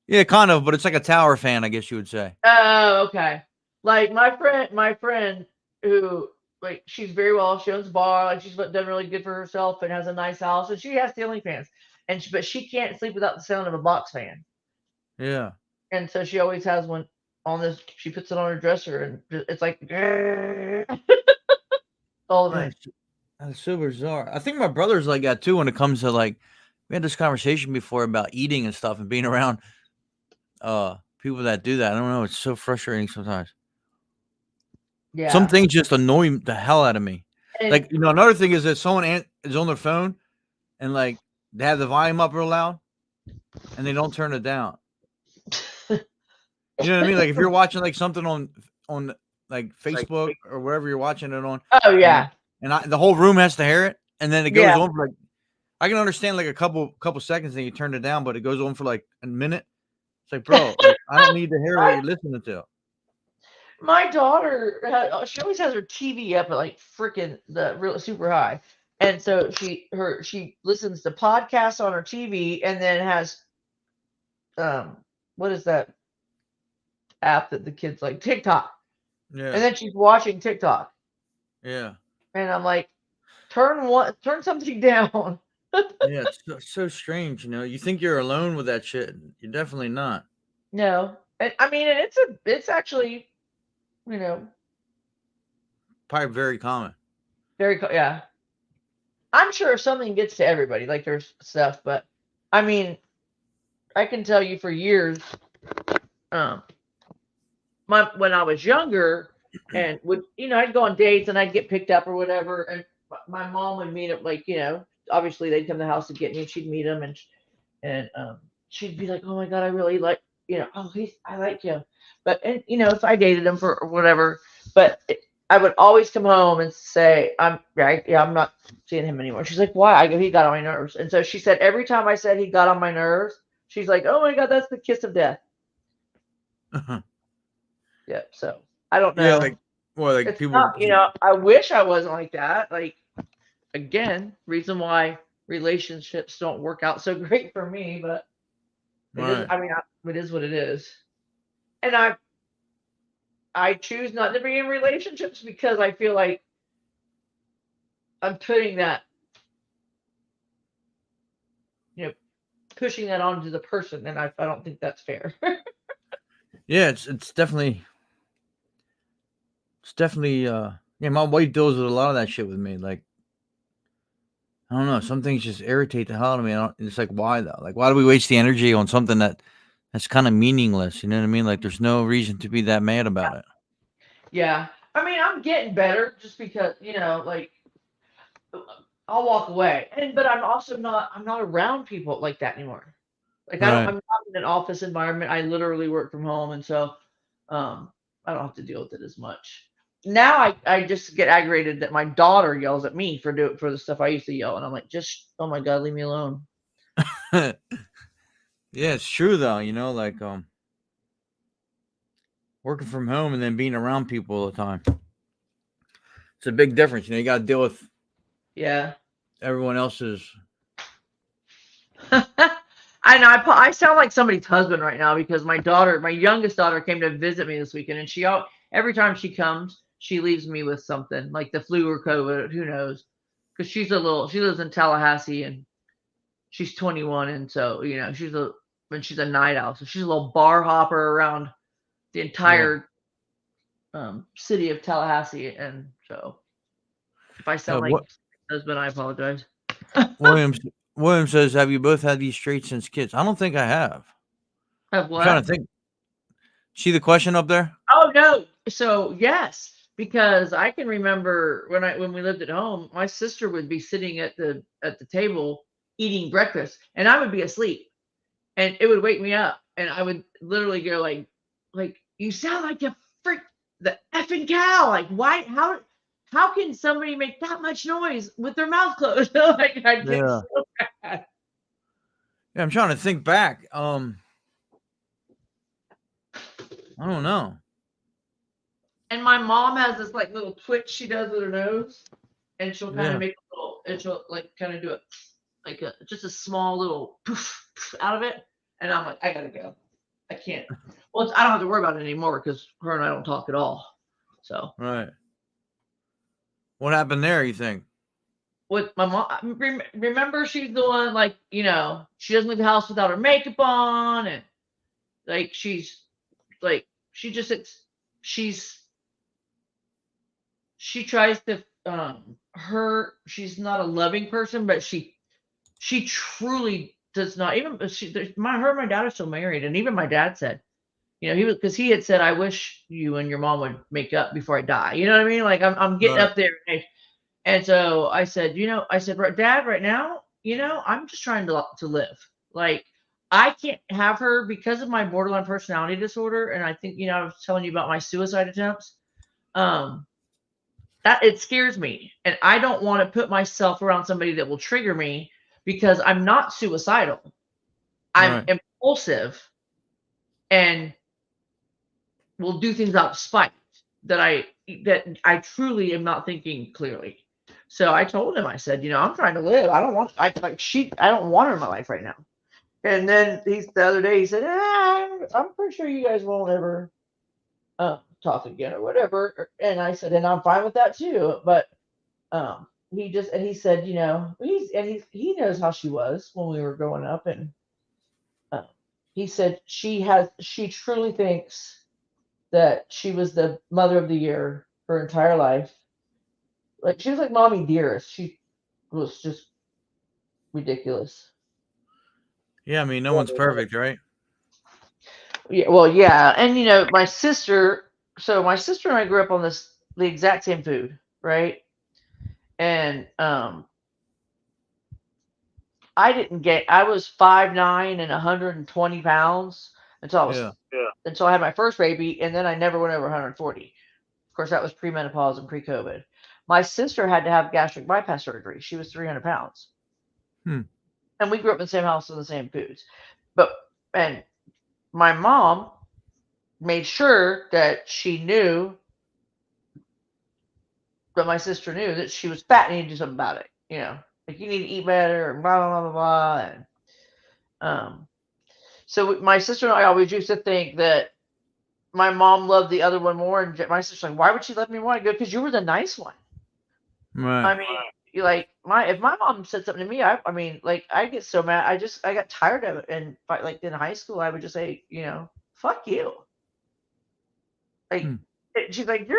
yeah, kind of, but it's like a tower fan, I guess you would say. Oh, okay. Like my friend who like she's very well. She owns a bar. Like she's done really good for herself and has a nice house, and she has ceiling fans. But she can't sleep without the sound of a box fan, Yeah. and so she always has one on this. She puts it on her dresser, and it's like all Yeah, night. that's so bizarre. I think my brother's like that too when it comes to like we had this conversation before about eating and stuff and being around people that do that. I don't know, it's so frustrating sometimes. Yeah. Some things just annoy the hell out of me. And- Like, you know, another thing is that someone is on their phone and like they have the volume up real loud and they don't turn it down. You know what I mean? Like if you're watching like something on like Facebook or wherever you're watching it on, oh yeah. and the whole room has to hear it, and then it goes Yeah. on for like I can understand like a couple seconds, and you turn it down, but it goes on for like a minute. It's like, bro, like, I don't need to hear what you're listening to. My daughter, she always has her TV up at like freaking the real super high, and so she listens to podcasts on her TV, and then has what is that app that the kids like, TikTok, and Yeah, then she's watching TikTok, yeah, and I'm like, turn something down. yeah. It's so strange, you know. You think you're alone with that shit? You're definitely not. No, and I mean, and it's actually, Probably very common. yeah. I'm sure something gets to everybody, like there's stuff, but I mean, I can tell you for years, when I was younger and I'd go on dates and I'd get picked up or whatever, and my mom would meet up, like, obviously they'd come to the house to get me, and she'd meet them, and she'd be like, oh my God, I really like, I like him. But, and, if I dated him for or whatever, but I would always come home and say, I'm not seeing him anymore. She's like, why? I go, he got on my nerves. And so she said, every time I said he got on my nerves, she's like, oh my God, that's the kiss of death. Yeah. So I don't know. Yeah, like It's people. not, I wish I wasn't like that. Like, again, reason why relationships don't work out so great for me, but it is, Right. I mean, it is what it is. And I choose not to be in relationships because I feel like I'm putting that, pushing that onto the person, and I don't think that's fair. Yeah, it's definitely yeah, my wife deals with a lot of that shit with me. Like, I don't know, some things just irritate the hell out of me. It's like, why though? Like, why do we waste the energy on something that's kind of meaningless? You know what I mean? Like, there's no reason to be that mad about it. Yeah. I mean, I'm getting better just because, like, I'll walk away. But I'm not around people like that anymore. Like, Right. I'm not in an office environment. I literally work from home. And so, I don't have to deal with it as much. Now I just get aggravated that my daughter yells at me for the stuff I used to yell. And I'm like, oh my God, leave me alone. Yeah, it's true though, like working from home and then being around people all the time. It's a big difference. You got to deal with everyone else's. I know I sound like somebody's husband right now because my youngest daughter came to visit me this weekend, and every time she comes, she leaves me with something like the flu or COVID, who knows? Because she lives in Tallahassee and she's 21, and so she's a night owl, so she's a little bar hopper around the entire city of Tallahassee, and so if I sound like what husband, I apologize. William says, have you both had these traits since kids? I don't think I have. Have I'm what? trying to think. See the question up there? Oh no. So yes, because I can remember when we lived at home, my sister would be sitting at the table eating breakfast, and I would be asleep, and it would wake me up, and I would literally go like you sound like a freak, the effing cow. Like why? How can somebody make that much noise with their mouth closed? Like I get Yeah. so bad. Yeah, I'm trying to think back. I don't know. And my mom has this like little twitch she does with her nose, and she'll kind Yeah. of make a little, and she'll like kind of do it like just a small little poof, poof out of it. And I'm like, I gotta go. I can't. Well, I don't have to worry about it anymore because her and I don't talk at all. So Right. What happened there, you think? with my mom, remember she's the one like she doesn't leave the house without her makeup on, and like she's like she tries to she's not a loving person, but she truly does not. Even her and my dad are still married, and even my dad said, because he had said, I wish you and your mom would make up before I die. You know what I mean? Like I'm getting Right. up there, and so I said, Dad, right now, I'm just trying to live. Like I can't have her because of my borderline personality disorder, and I think I was telling you about my suicide attempts. That it scares me, and I don't want to put myself around somebody that will trigger me because I'm not suicidal. I'm Right. impulsive and will do things out of spite that I truly am not thinking clearly. So I told him, I said, I'm trying to live. I don't want I don't want her in my life right now. And then the other day he said, I'm pretty sure you guys won't ever talk again or whatever. And I said, and I'm fine with that too. But he said, he knows how she was when we were growing up, and he said she truly thinks that she was the mother of the year her entire life. Like she was like mommy dearest. She was just ridiculous. Yeah, I mean, no one's perfect, right? Yeah, well, yeah, and my sister. So my sister and I grew up on the exact same food, right? And I was 5'9" and 120 pounds until I had my first baby, and then I never went over 140. Of course, that was premenopause and pre-COVID. My sister had to have gastric bypass surgery. She was 300 pounds. And we grew up in the same house with the same foods. And my mom made sure that she knew, that my sister knew that she was fat and you need to do something about it. Like you need to eat better and blah, blah, blah, blah, blah. And so my sister and I always used to think that my mom loved the other one more. And my sister's like, why would she love me more? I go, because you were the nice one. Right. I mean, if my mom said something to me, I mean, like I get so mad. I got tired of it. And like in high school, I would just say, fuck you. Like she's like,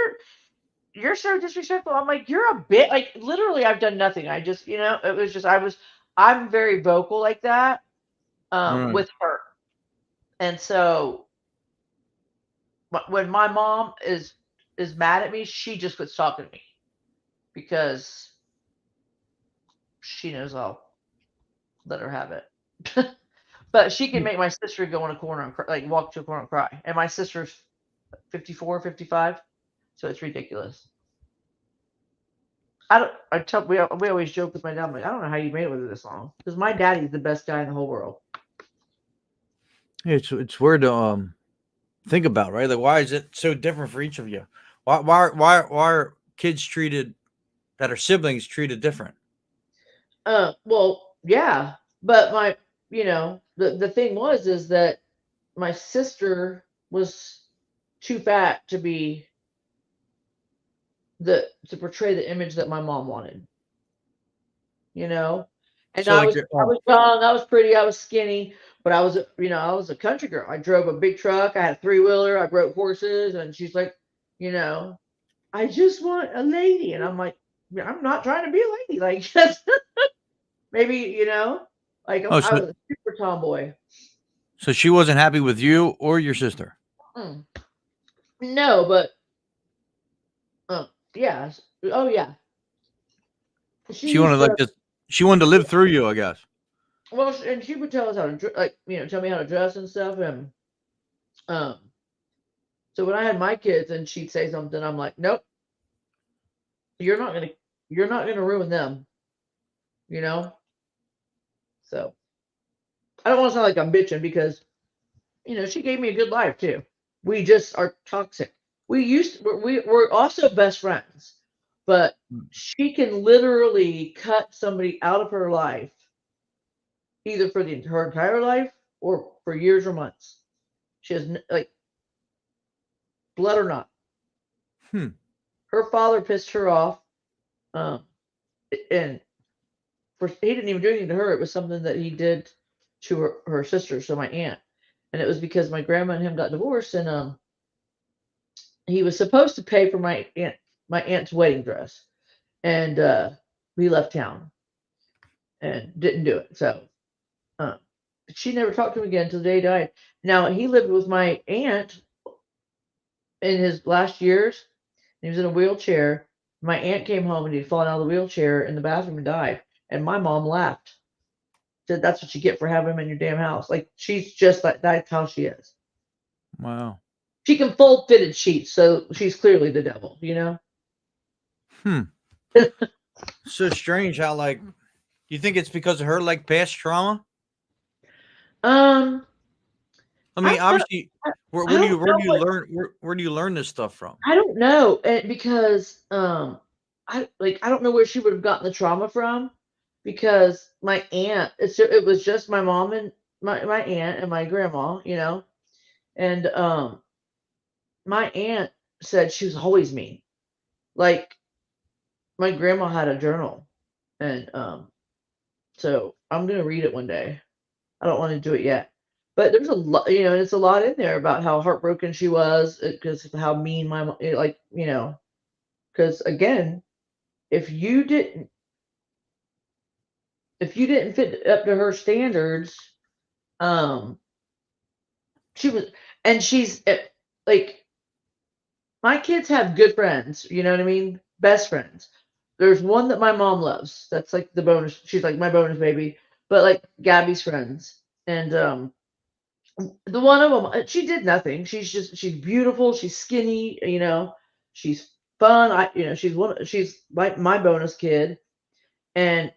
you're so disrespectful. I'm like, you're a bit, like literally I've done nothing. I just, it was just, I'm very vocal like that with her. And so when my mom is mad at me, she just quits talking to me because she knows I'll let her have it. But she can make my sister go in a corner and like walk to a corner and cry. And my sister's 54, 55. So it's ridiculous. We always joke with my dad, like, I don't know how you made it with it this long. Because my daddy's the best guy in the whole world. It's weird to think about, right? Like, why is it so different for each of you? Why are kids treated that are siblings treated different? Well, yeah, but the thing is that my sister was too fat to be to portray the image that my mom wanted. You know, and So like, I was young, I was pretty, I was skinny, but I was I was a country girl. I drove a big truck, I had a 3-wheeler, I rode horses, and she's like, you know, I just want a lady, and I'm like, I'm not trying to be a lady, like just maybe like oh, I was a super tomboy. so she wasn't happy with you or your sister. Mm. No, but yeah, oh yeah, She wanted like this. She wanted to live through you, I guess. well, and she would tell us how to tell me how to dress and stuff, and um. So when I had my kids and she'd say something, I'm like, nope, you're not gonna ruin them, you know. So I don't want to sound like I'm bitching because she gave me a good life too. We just are toxic. We're also best friends, but she can literally cut somebody out of her life, either for her entire life or for years or months. She has like blood or not. Hmm. Her father pissed her off, and he didn't even do anything to her. It was something that he did to her sister, so my aunt, and it was because my grandma and him got divorced, and he was supposed to pay for my aunt's wedding dress, and we left town and didn't do it. So she never talked to him again until the day he died. Now he lived with my aunt in his last years. He was in a wheelchair. My aunt came home and he'd fallen out of the wheelchair in the bathroom and died. And my mom laughed. Said, "That's what you get for having him in your damn house." Like she's just like that's how she is. Wow. She can fold fitted sheets, so she's clearly the devil, Hmm. So strange how like you think it's because of her like past trauma? Um, I mean, obviously, where do you where do you learn this stuff from? I don't know, because I don't know where she would have gotten the trauma from, because my aunt, it was just my mom and my aunt and my grandma, and my aunt said she was always mean. Like my grandma had a journal, and so I'm gonna read it one day. I don't want to do it yet, but there's a lot, it's a lot in there about how heartbroken she was because of how mean my mom, because again, if you didn't fit up to her standards, she was, and she's like, my kids have good friends, you know what I mean? Best friends. There's one that my mom loves. That's like the bonus. She's like my bonus baby. But like Gabby's friends, and the one of them, she did nothing. She's beautiful. She's skinny. She's fun. She's like my bonus kid, and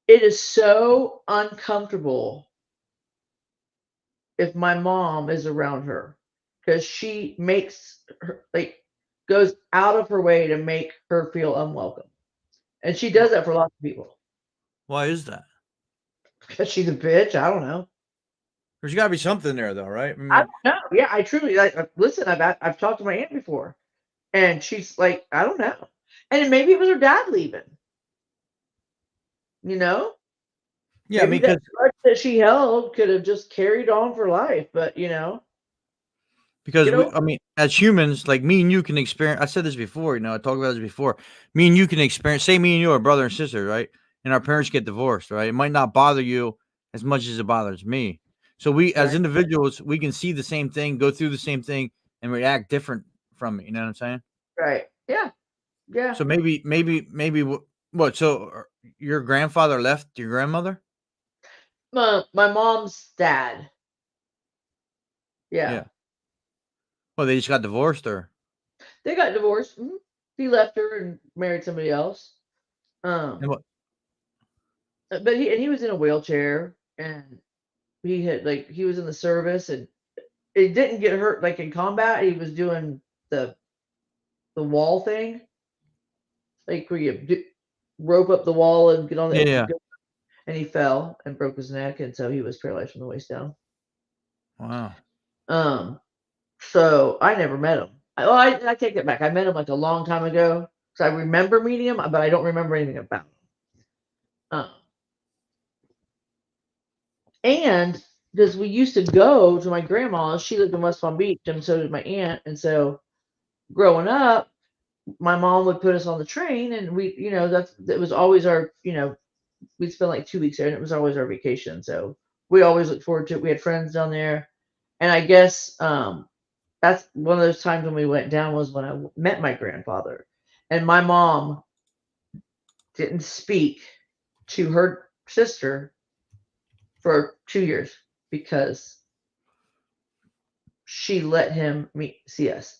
it is so uncomfortable if my mom is around her, because she makes her goes out of her way to make her feel unwelcome, and she does that for lots of people. Why is that? Because she's a bitch. I don't know. There's got to be something there, though, right? I mean, I don't know. Yeah, I truly listen. I've talked to my aunt before, and she's like, I don't know, and maybe it was her dad leaving. yeah, Maybe that grudge that she held could have just carried on for life, but because You know? I mean, as humans, like me and you can experience. I said this before, I talked about this before. Me and you can experience. Say, me and you are brother and sister, right? And our parents get divorced, right? It might not bother you as much as it bothers me. So we, as Right. individuals, we can see the same thing, go through the same thing, and react different from it. You know what I'm saying? Right. Yeah. Yeah. So maybe what? So your grandfather left your grandmother? My mom's dad. Yeah. Well, they just got divorced, or They got divorced. Mhm. He left her and married somebody else. and what? But he was in a wheelchair, and he was in the service, and it didn't get hurt like in combat. He was doing the wall thing, like where you rope up the wall and get on the Yeah. and he fell and broke his neck, and so he was paralyzed from the waist down. Wow. So I never met him. I take that back. I met him like a long time ago, So I remember meeting him, but I don't remember anything about him. And because we used to go to my grandma's, she lived in West Palm Beach, and so did my aunt. And so growing up, my mom would put us on the train, and we, that was always our, we'd spend like 2 weeks there, and it was always our vacation. So we always looked forward to it. We had friends down there, and I guess that's one of those times when we went down was when I met my grandfather, and my mom didn't speak to her sister for 2 years because she let him see us.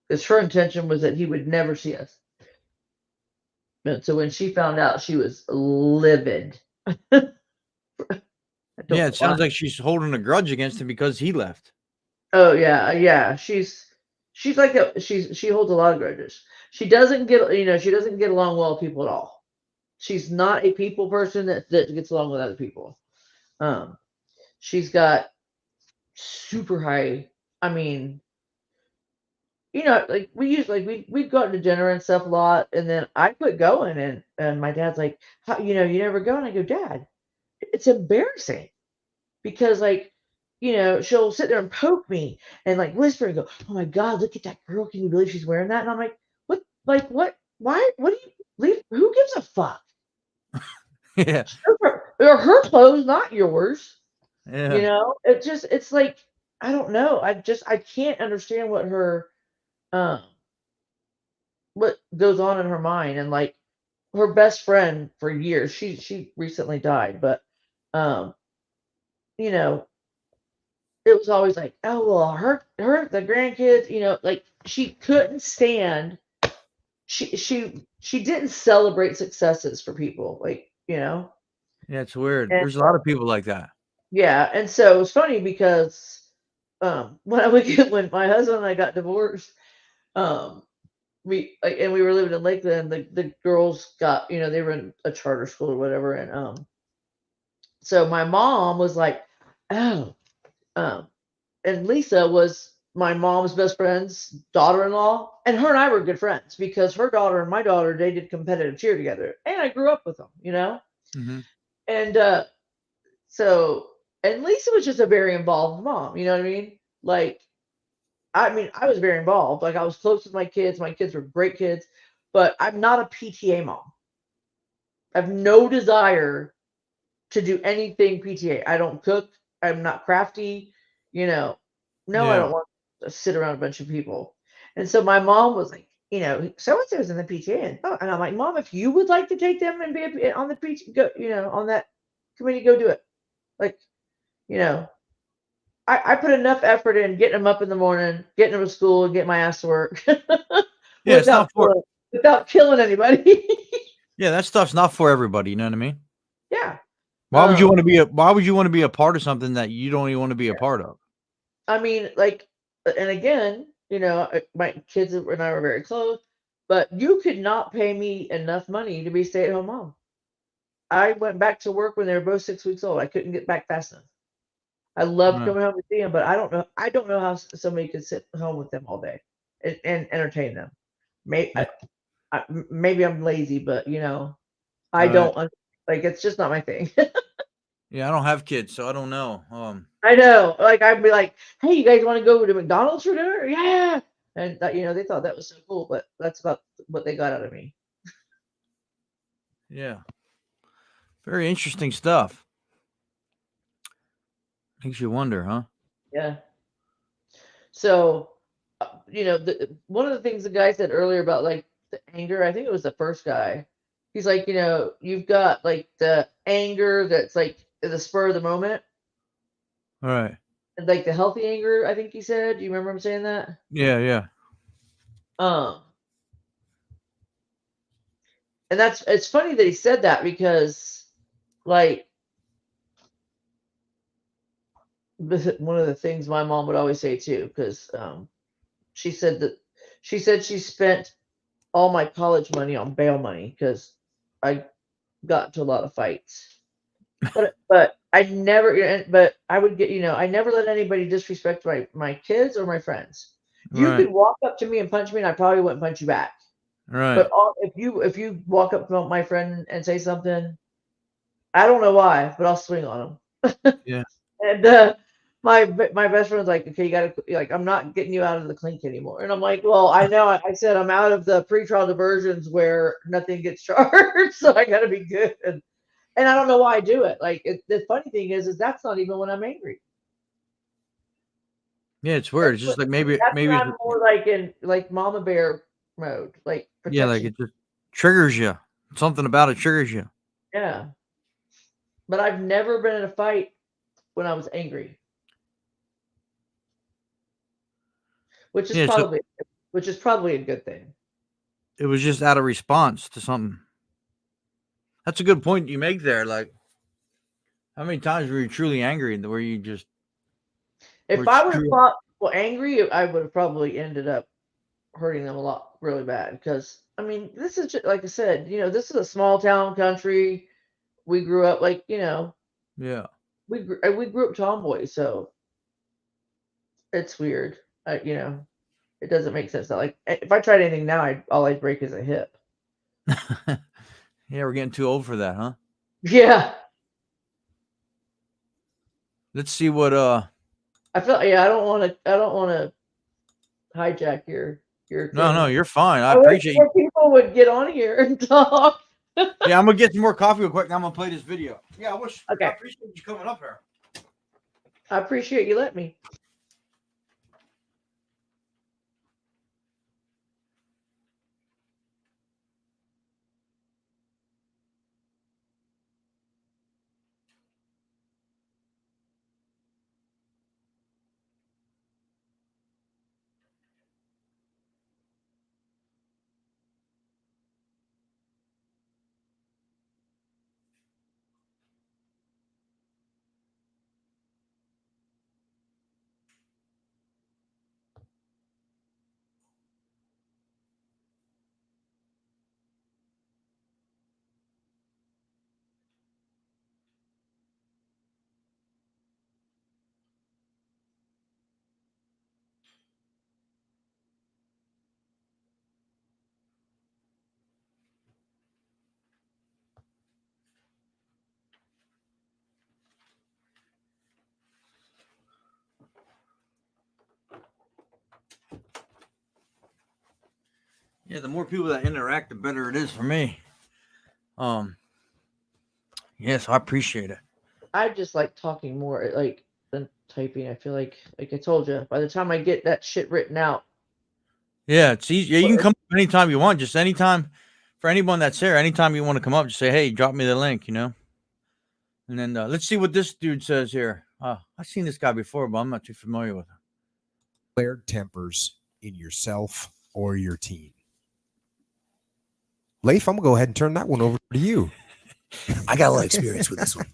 Because her intention was that he would never see us. And so when she found out, she was livid. Yeah, it sounds like she's holding a grudge against him because he left. Oh yeah. She's like that. She holds a lot of grudges. She doesn't get along well with people at all. She's not a people person that gets along with other people. She's got super high. I mean, like we'd go out to dinner and stuff a lot, and then I quit going, and my dad's like, how, you never go, and I go, Dad, it's embarrassing because she'll sit there and poke me and like whisper and go, oh my God, look at that girl, can you believe she's wearing that? And I'm like, what, why, what do you leave, who gives a fuck? Yeah. Her clothes, not yours. Yeah. It's like, I don't know. I can't understand what what goes on in her mind. And like her best friend for years, she recently died, but it was always like, oh well, her the grandkids, like she couldn't stand. She didn't celebrate successes for people, Yeah, it's weird. And, There's a lot of people like that. yeah, and so it's funny because when my husband and I got divorced, we were living in Lakeland. The girls got, they were in a charter school or whatever, and so my mom was like, oh, and Lisa was my mom's best friend's daughter-in-law, and her and I were good friends because her daughter and my daughter, they did competitive cheer together, and I grew up with them, Mm-hmm. and so, and Lisa was just a very involved mom, you know what I mean? Like, I was very involved. Like, I was close with my kids. My kids were great kids, but I'm not a PTA mom. I have no desire to do anything PTA. I don't cook. I'm not crafty. No, Yeah. I don't want to sit around a bunch of people. And so my mom was like, so-and-so's in the PTA. And I'm like, Mom, if you would like to take them and be on the PTA, go, on that committee, go do it. Like, I put enough effort in getting them up in the morning, getting them to school, and getting my ass to work. Yeah, it's not without killing anybody. Yeah, that stuff's not for everybody. You know what I mean? Yeah. Why would you want to be a part of something that you don't even want to be a part of? I mean, like, and again, my kids and I were very close, but you could not pay me enough money to be a stay-at-home mom. I went back to work when they were both 6 weeks old. I couldn't get back fast enough. I loved coming home to see them, but I don't know how somebody could sit home with them all day and entertain them. Maybe I'm lazy, but I don't like, it's just not my thing. Yeah, I don't have kids, so I don't know. I know, like I'd be like, hey, you guys want to go to McDonald's for dinner? Yeah. And they thought that was so cool, but that's about what they got out of me. Yeah. Very interesting stuff. Makes you wonder, huh? Yeah. So, one of the things the guy said earlier about like the anger, I think it was the first guy. He's like, you've got like the anger that's like the spur of the moment, All right. and like the healthy anger, I think he said. Do you remember him saying that? Yeah. And it's funny that he said that because, like, one of the things my mom would always say too, because she said she spent all my college money on bail money because I got into a lot of fights. But I never, but I would get, I never let anybody disrespect my kids or my friends. You could walk up to me and punch me, and I probably wouldn't punch you back. Right. But if you walk up to my friend and say something, I don't know why, but I'll swing on him. Yeah. And my best friend's like, okay, you gotta like, I'm not getting you out of the clink anymore. And I'm like, well, I know. I said I'm out of the pretrial diversions where nothing gets charged, so I gotta be good. And I don't know why I do it. Like the funny thing is that's not even when I'm angry. Yeah, it's weird. It's just like maybe That's when it's, I'm more like in like mama bear mode, like yeah, like protection. it just triggers you. Something about it triggers you. Yeah. But I've never been in a fight when I was angry, which is Yeah, so probably a good thing. it was just out of response to something. That's a good point you make there. Like, how many times were you truly angry where you just If were I would have true- fought people angry, I would have probably ended up hurting them a lot really bad. Because I mean, this is just, like I said, this is a small town country. We grew up like, yeah. we grew up tomboys, so it's weird. It doesn't make sense. Like if I tried anything now, all I'd break is a hip. Yeah, we're getting too old for that, huh? Yeah, Let's see what I feel. Yeah, I don't want to hijack your no, thing. you're fine. I wish appreciate you. more people would get on here and talk. Yeah, I'm gonna get some more coffee real quick and I'm gonna play this video. Yeah, Okay. I appreciate you coming up here. I appreciate you letting me. Yeah, the more people that interact, the better it is for me. Yes, I appreciate it. I just like talking more like than typing. I feel like I told you, by the time I get that shit written out. Yeah, it's easy. Yeah, you can come up anytime you want. Just anytime, for anyone that's there, anytime you want to come up, just say, "Hey, drop me the link," And then let's see what this dude says here. I've seen this guy before, but I'm not too familiar with him. Flared tempers in yourself or your team. Leif, I'm gonna go ahead and turn that one over to you. I got a lot of experience with this one.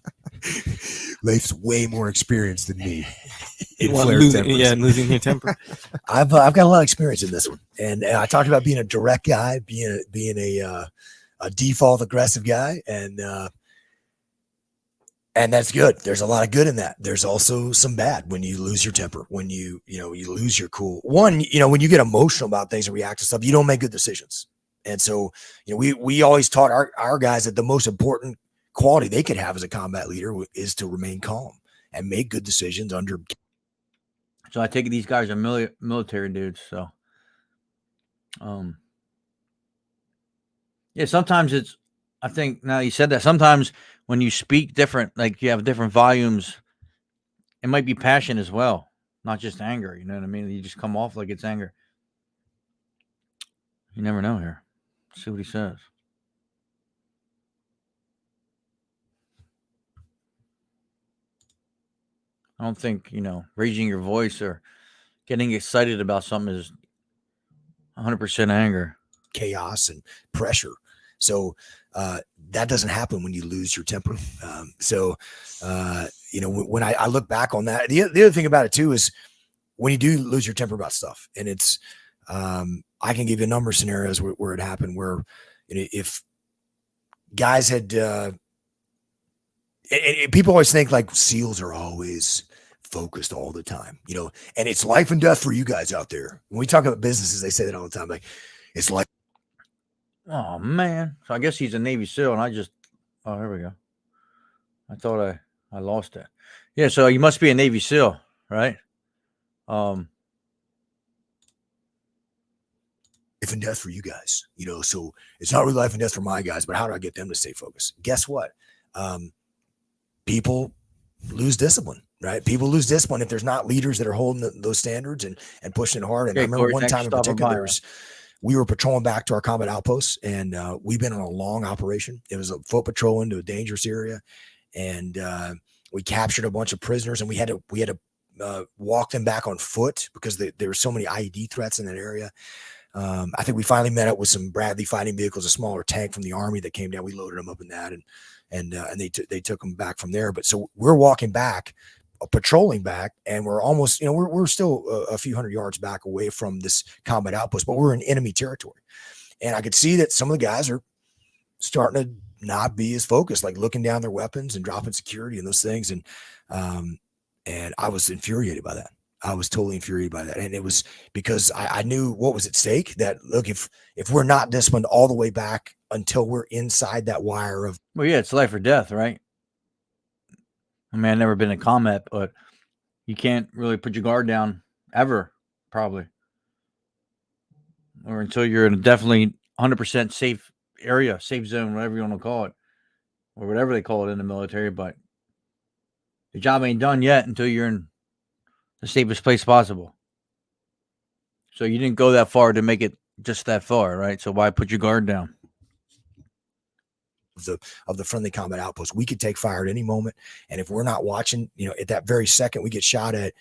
Leif's way more experienced than me. In losing your temper. I've got a lot of experience in this one, and I talked about being a direct guy, being a default aggressive guy, and that's good. There's a lot of good in that. There's also some bad when you lose your temper, when you lose your cool. One, when you get emotional about things and react to stuff, you don't make good decisions. And so, we always taught our guys that the most important quality they could have as a combat leader is to remain calm and make good decisions under. So I take it these guys are military dudes. So, yeah, sometimes I think now you said that sometimes when you speak different, like you have different volumes, it might be passion as well, not just anger. You know what I mean? You just come off like it's anger. You never know here. See what he says. I don't think, raising your voice or getting excited about something is 100% anger. Chaos and pressure. So that doesn't happen when you lose your temper. When I look back on that, the other thing about it too is when you do lose your temper about stuff, and it's I can give you a number of scenarios where it happened, where if guys had and people always think like SEALs are always focused all the time, and it's life and death for you guys out there. When we talk about businesses, they say that all the time. Like, it's like Oh man. So I guess he's a Navy SEAL, and oh, here we go. I thought I lost it. Yeah, so you must be a Navy SEAL, right? Life and death for you guys, so it's not really life and death for my guys, but how do I get them to stay focused? Guess what? People lose discipline, right? People lose discipline if there's not leaders that are holding those standards and pushing it hard. And I Okay, remember Corey, one thanks time for in stopping particular, by. we were patrolling back to our combat outposts, and we've been on a long operation. It was a foot patrol into a dangerous area, and we captured a bunch of prisoners, and we had to walk them back on foot because there were so many IED threats in that area. I think we finally met up with some Bradley fighting vehicles, a smaller tank from the Army that came down. We loaded them up in that, and they took them back from there. But so we're walking back, patrolling back, and we're almost, we're still a few hundred yards back away from this combat outpost, but we're in enemy territory. And I could see that some of the guys are starting to not be as focused, like looking down their weapons and dropping security and those things. And I was infuriated by that. I was totally infuriated by that. And it was because I knew what was at stake, that look, if we're not disciplined all the way back until we're inside that wire of, Well, yeah, it's life or death, right? I mean, I've never been in combat, but you can't really put your guard down ever, probably. Or until you're in a definitely 100% safe area, safe zone, whatever you want to call it, or whatever they call it in the military. But the job ain't done yet until you're in the safest place possible. So you didn't go that far to make it just that far, right? So why put your guard down? of the friendly combat outpost. We could take fire at any moment. And if we're not watching, at that very second we get shot at,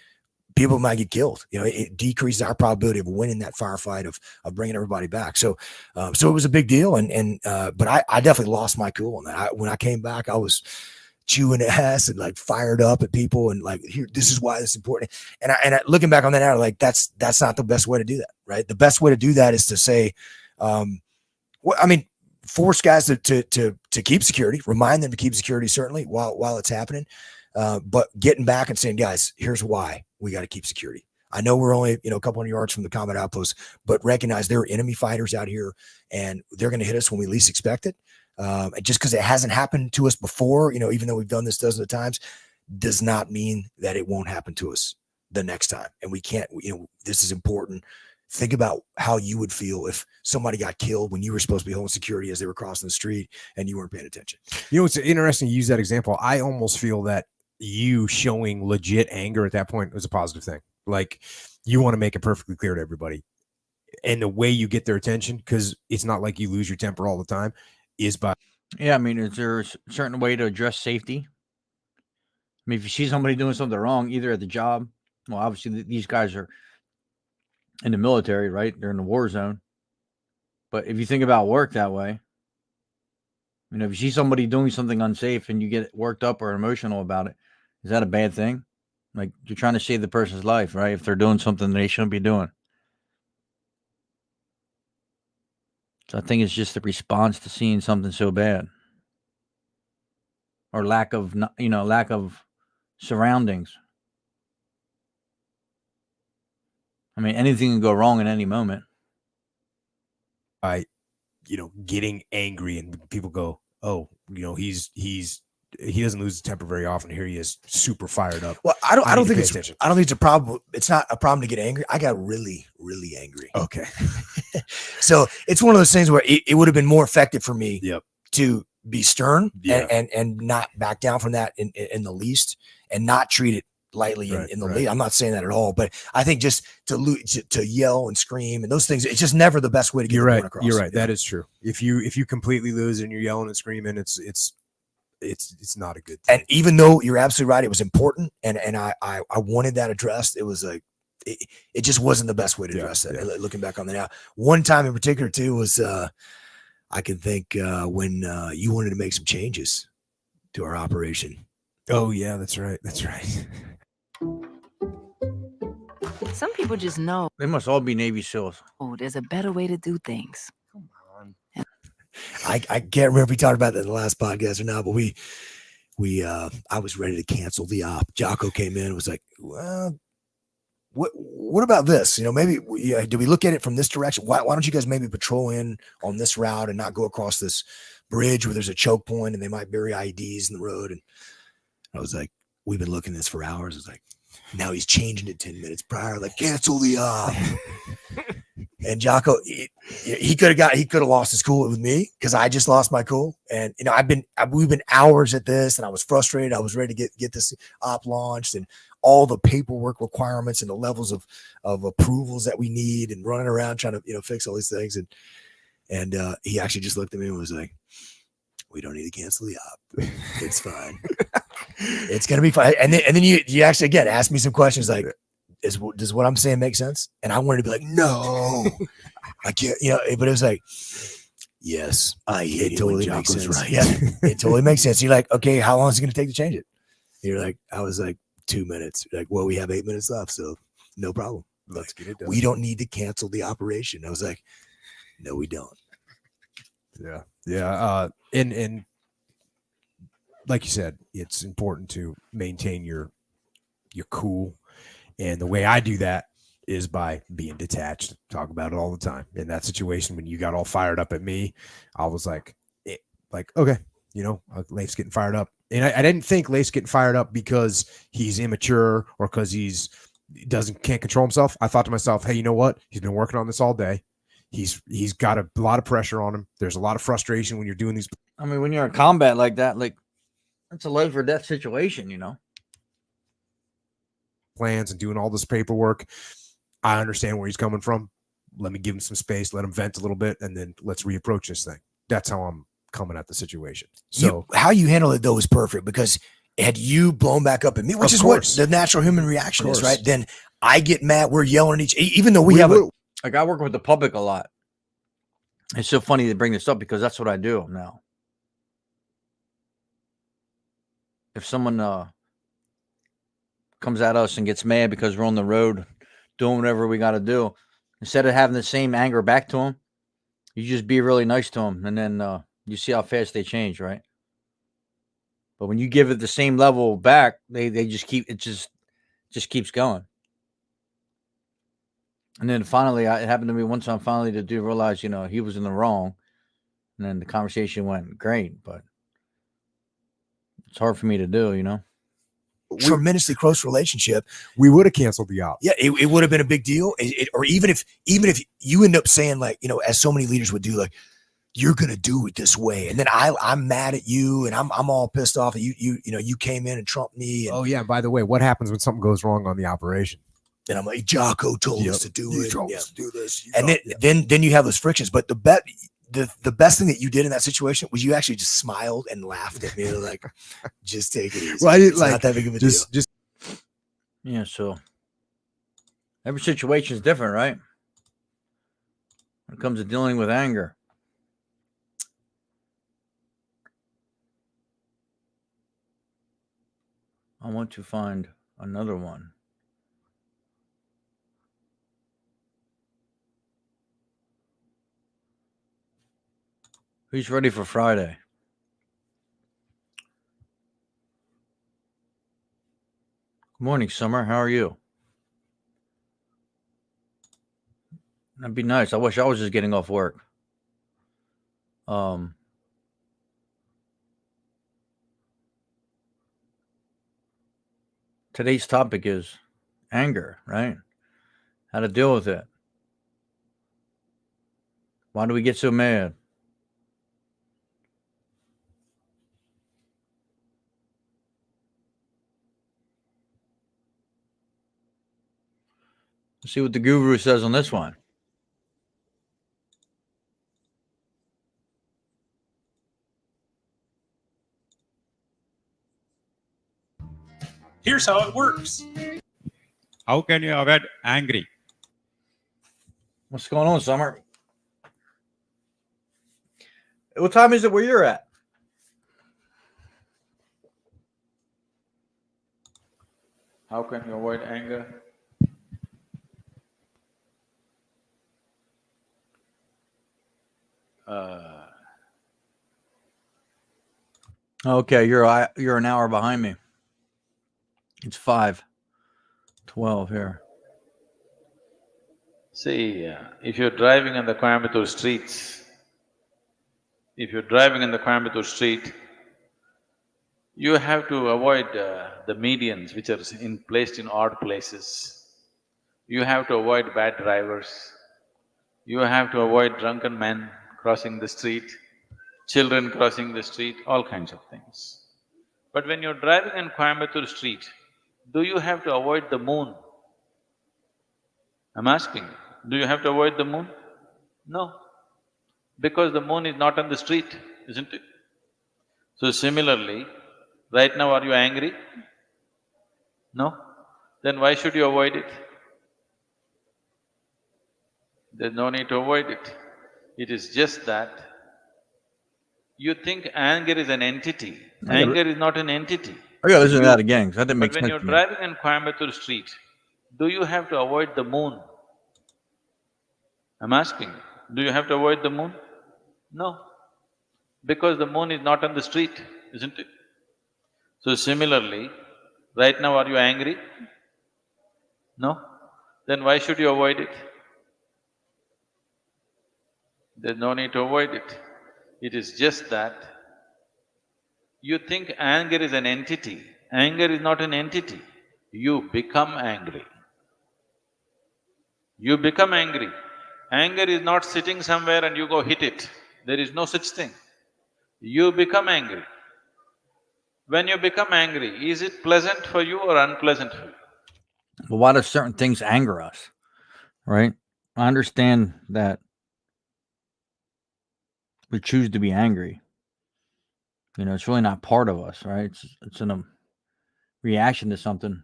people might get killed. It decreases our probability of winning that firefight, of bringing everybody back. So it was a big deal. But I definitely lost my cool on that. When I came back, I was chewing ass and like fired up at people and like, here, this is why this is important. And looking back on that now, like that's not the best way to do that. Right. The best way to do that is to say, force guys to keep security, remind them to keep security, certainly while it's happening. But getting back and saying, guys, here's why we got to keep security. I know we're only, a couple hundred yards from the combat outpost, but recognize there are enemy fighters out here and they're going to hit us when we least expect it. And just because it hasn't happened to us before, even though we've done this dozens of times, does not mean that it won't happen to us the next time. And we can't, this is important. Think about how you would feel if somebody got killed when you were supposed to be holding security as they were crossing the street and you weren't paying attention. It's interesting you use that example. I almost feel that you showing legit anger at that point was a positive thing. Like, you want to make it perfectly clear to everybody. And the way you get their attention, because it's not like you lose your temper all the time, is by... Yeah, I mean, is there a certain way to address safety? I mean, if you see somebody doing something wrong, either at the job, well, obviously these guys are in the military, right? They're in the war zone. But if you think about work that way, if you see somebody doing something unsafe and you get worked up or emotional about it, is that a bad thing? Like, you're trying to save the person's life, right? If they're doing something they shouldn't be doing. So I think it's just the response to seeing something so bad, or lack of surroundings. I mean, anything can go wrong at any moment. By, getting angry, and people go, oh, he doesn't lose his temper very often. Here he is, super fired up. Well, I don't think it's a problem. It's not a problem to get angry. I got really, really angry. Okay. So it's one of those things where it would have been more effective for me to be stern and not back down from that in the least, and not treat it lightly in the lead. I'm not saying that at all, but I think just to yell and scream and those things, it's just never the best way to get the point across. You're right. That is true. If you completely lose and you're yelling and screaming, it's not a good thing. And even though you're absolutely right, it was important, and I wanted that addressed. It was it just wasn't the best way to address that. Looking back on that now, one time in particular too was I can think when you wanted to make some changes to our operation. Oh yeah, that's right. That's right. Some people just know. They must all be Navy SEALs. Oh, there's a better way to do things. Come on. I can't remember if we talked about that in the last podcast or not, but I was ready to cancel the op. Jocko came in and was like, well, what about this? Maybe do we look at it from this direction? Why don't you guys maybe patrol in on this route and not go across this bridge where there's a choke point and they might bury IEDs in the road? And I was like, we've been looking at this for hours. It's like, now he's changing it 10 minutes prior, like cancel the op. And Jocko, he could have lost his cool with me because I just lost my cool. And we've been hours at this, and I was frustrated. I was ready to get this op launched, and all the paperwork requirements and the levels of approvals that we need, and running around trying to fix all these things. And he actually just looked at me and was like, "We don't need to cancel the op. It's fine. It's gonna be fine." And then you actually again asked me some questions like, does what I'm saying make sense? And I wanted to be like, no, I can't, but it was like, yes, it totally makes sense. Right. Yeah, it totally makes sense. You're like, okay, how long is it going to take to change it? You're like, I was like 2 minutes. You're like, well, we have 8 minutes left. So no problem. Let's get it done. We don't need to cancel the operation. I was like, no, we don't. Yeah. Yeah. And like you said, it's important to maintain your cool. And the way I do that is by being detached. Talk about it all the time. In that situation, when you got all fired up at me, I was like, okay, Leif's getting fired up. And I didn't think Leif's getting fired up because he's immature or because can't control himself. I thought to myself, hey, you know what? He's been working on this all day. He's got a lot of pressure on him. There's a lot of frustration when you're doing these. I mean, when you're in combat like that, it's a life or death situation, plans and doing all this paperwork. I understand where he's coming from. Let me give him some space, let him vent a little bit, and then let's reapproach this thing. That's how I'm coming at the situation. So how you handle it though is perfect, because had you blown back up at me, which is what the natural human reaction is, right? Then I get mad. We're yelling at even though we have I work with the public a lot. It's so funny to bring this up because that's what I do now. If someone comes at us and gets mad because we're on the road doing whatever we got to do, instead of having the same anger back to them, you just be really nice to them, and then you see how fast they change, right? But when you give it the same level back, they just keep it just keeps going. And then finally, it happened to me one time. Finally, the dude realized, he was in the wrong, and then the conversation went great. But it's hard for me to do, tremendously close relationship. We would have canceled the op. Yeah, it would have been a big deal. Or even if you end up saying, like, as so many leaders would do, like, you're gonna do it this way, and then I'm mad at you, and I'm all pissed off that you came in and trumped me. Oh yeah, by the way, what happens when something goes wrong on the operation? And I'm like, Jocko told us to do it. Told us to do this. And then you have those frictions. But the best thing that you did in that situation was you actually just smiled and laughed at me, like, just take it easy. Well, I didn't it's not that big of a deal. Yeah. So every situation is different, right? When it comes to dealing with anger. I want to find another one. Who's ready for Friday? Good morning, Summer. How are you? That'd be nice. I wish I was just getting off work. Today's topic is anger, right? How to deal with it. Why do we get so mad? Let's see what the guru says on this one. Here's how it works. How can you avoid angry? What's going on, Summer? What time is it where you're at? How can you avoid anger? Okay, you're an hour behind me. It's 5:12 here. See, if you're driving on the Coimbatore streets, you have to avoid the medians which are placed in odd places. You have to avoid bad drivers. You have to avoid drunken men crossing the street, children crossing the street, all kinds of things. But when you're driving in Coimbatore street, do you have to avoid the moon? I'm asking you, do you have to avoid the moon? No, because the moon is not on the street, isn't it? So similarly, right now are you angry? No? Then why should you avoid it? There's no need to avoid it. It is just that you think anger is an entity. Anger is not an entity. I gotta listen to that again, because that didn't make But when sense you're to me. driving in Coimbatore street, do you have to avoid the moon? I'm asking you, do you have to avoid the moon? No, because the moon is not on the street, isn't it? So similarly, right now are you angry? No? Then why should you avoid it? There's no need to avoid it. It is just that you think anger is an entity. Anger is not an entity. You become angry. You become angry. Anger is not sitting somewhere and you go hit it. There is no such thing. You become angry. When you become angry, is it pleasant for you or unpleasant for you? But why do certain things anger us, right? I understand that we choose to be angry. You know, it's really not part of us, right? It's a reaction to something.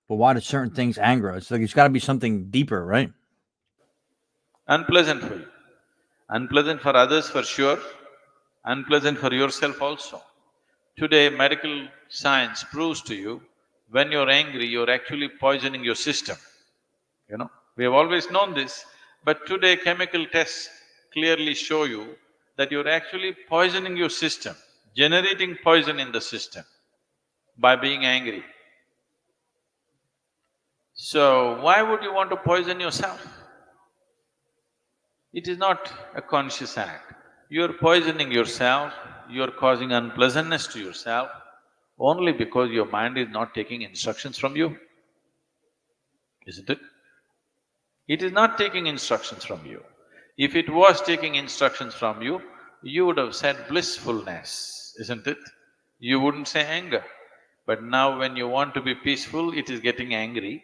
But why do certain things anger us? Like it's got to be something deeper, right? Unpleasant for you. Unpleasant for others for sure, unpleasant for yourself also. Today, medical science proves to you, when you're angry, you're actually poisoning your system, you know. We have always known this, but today chemical tests clearly show you that you're actually poisoning your system, generating poison in the system by being angry. So, why would you want to poison yourself? It is not a conscious act. You're poisoning yourself, you're causing unpleasantness to yourself only because your mind is not taking instructions from you, isn't it? It is not taking instructions from you. If it was taking instructions from you, you would have said blissfulness, isn't it? You wouldn't say anger. But now when you want to be peaceful, it is getting angry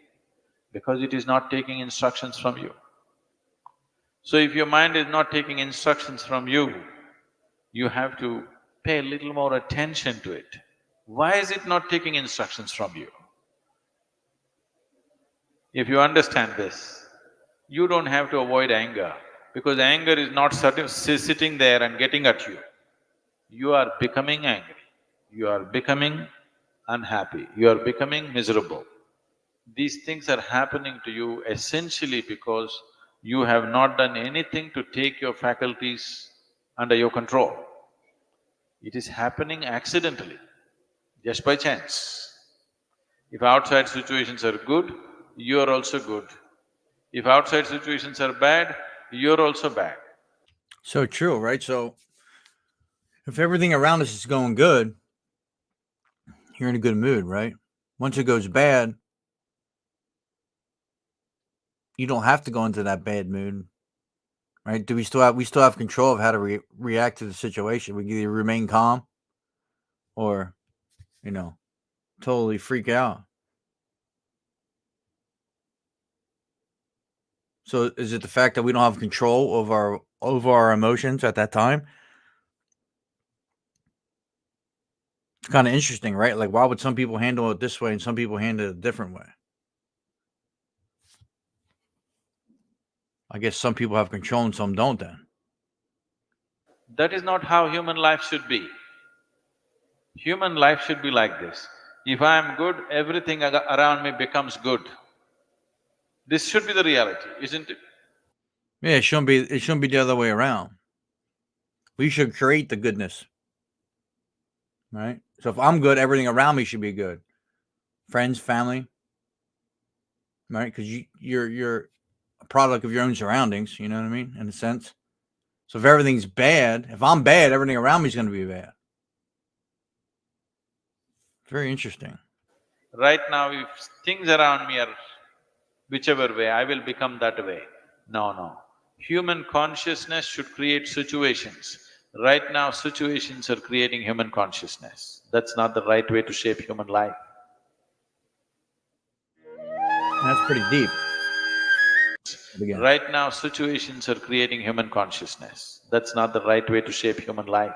because it is not taking instructions from you. So if your mind is not taking instructions from you, you have to pay a little more attention to it. Why is it not taking instructions from you? If you understand this, you don't have to avoid anger, because anger is not sitting there and getting at you. You are becoming angry, you are becoming unhappy, you are becoming miserable. These things are happening to you essentially because you have not done anything to take your faculties under your control. It is happening accidentally, just by chance. If outside situations are good, you are also good. If outside situations are bad, you're also bad. So true, right? So if everything around us is going good, you're in a good mood, right? Once it goes bad, you don't have to go into that bad mood, right? We still have control of how to react to the situation. We can either remain calm or, you know, totally freak out. So is it the fact that we don't have control over our emotions at that time? It's kind of interesting, right? Like, why would some people handle it this way and some people handle it a different way? I guess some people have control and some don't then. That is not how human life should be. Human life should be like this. If I am good, everything around me becomes good. This should be the reality, isn't it? Yeah, it shouldn't be the other way around. We should create the goodness, right? So if I'm good, everything around me should be good. Friends, family, right? Because you're a product of your own surroundings. You know what I mean? In a sense. So if everything's bad, if I'm bad, everything around me is going to be bad. Very interesting. Right now, if things around me are whichever way, I will become that way. No, no. Human consciousness should create situations. Right now, situations are creating human consciousness. That's not the right way to shape human life. That's pretty deep. Again. Right now, situations are creating human consciousness. That's not the right way to shape human life.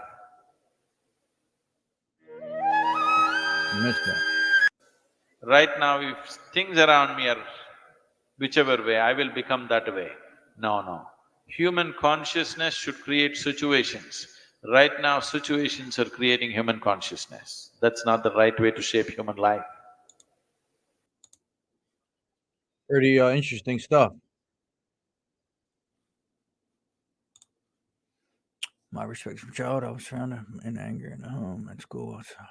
I missed that. Right now, if things around me are whichever way, I will become that way. No, no. Human consciousness should create situations. Right now, situations are creating human consciousness. That's not the right way to shape human life. Pretty interesting stuff. My respect from child, I was surrounded in anger in the home, at school, outside.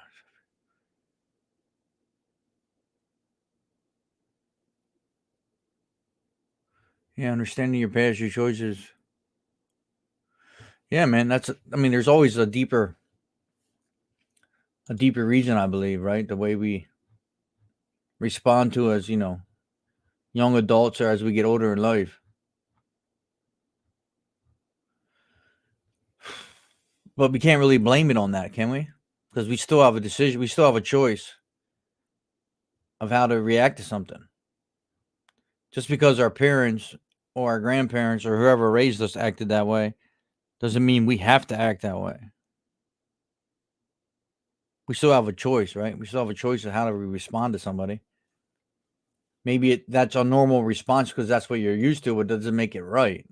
Yeah, understanding your past, your choices. Yeah, man, I mean, there's always a deeper reason, I believe, right? The way we respond to as, young adults or as we get older in life. But we can't really blame it on that, can we? Because we still have a decision, we still have a choice of how to react to something. Just because our parents or our grandparents or whoever raised us acted that way doesn't mean we have to act that way. We still have a choice, right? We still have a choice of how to respond to somebody. Maybe that's a normal response because that's what you're used to, but doesn't make it right.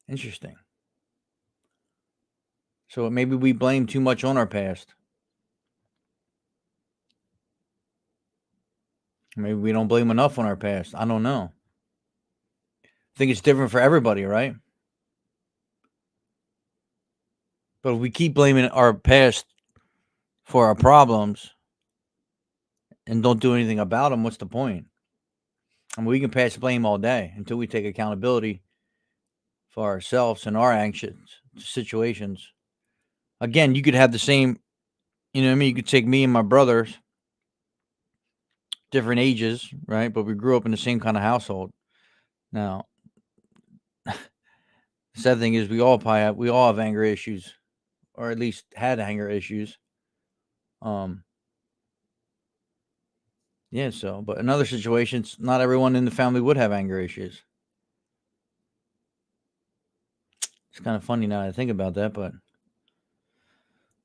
Interesting. So maybe we blame too much on our past. Maybe we don't blame enough on our past. I don't know. I think it's different for everybody, right? But if we keep blaming our past for our problems and don't do anything about them, what's the point? I mean, we can pass blame all day until we take accountability for ourselves and our anxious situations. Again, you could have the same, you know what I mean? You could take me and my brothers, different ages, right? But we grew up in the same kind of household. Now, the sad thing is we all have anger issues, or at least had anger issues. Yeah, so, but in other situations, not everyone in the family would have anger issues. It's kind of funny now that I think about that, but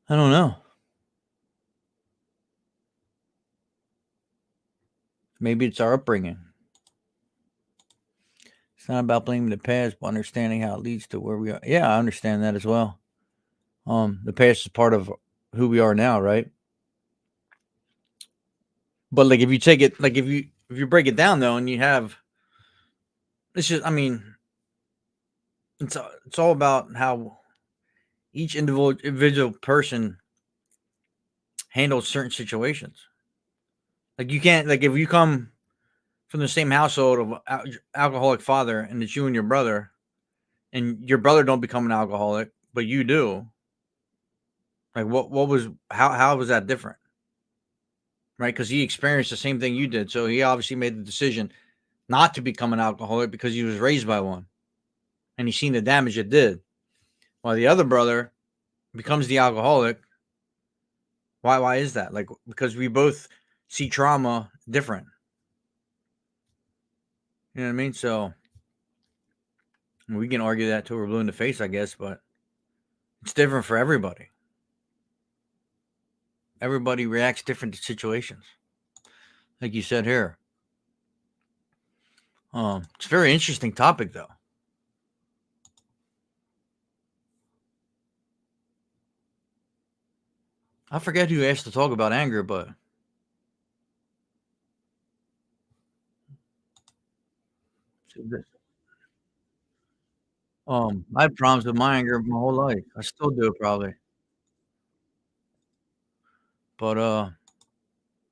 I don't know. Maybe it's our upbringing. It's not about blaming the past, but understanding how it leads to where we are. Yeah, I understand that as well. The past is part of who we are now, right? But like if you take it, like if you break it down though, and you have, it's just, I mean, it's all about how each individual person handles certain situations. Like you can't, like if you come from the same household of alcoholic father and it's you and your brother, and your brother don't become an alcoholic, but you do. Like how was that different? Right? Because he experienced the same thing you did. So he obviously made the decision not to become an alcoholic because he was raised by one. And he's seen the damage it did. While the other brother becomes the alcoholic. Why is that? Like, because we both see trauma different. You know what I mean? So we can argue that till we're blue in the face, I guess, but it's different for everybody. Everybody reacts different to situations. Like you said here. It's a very interesting topic, though. I forget who asked to talk about anger, but I had problems with my anger my whole life. I still do probably. But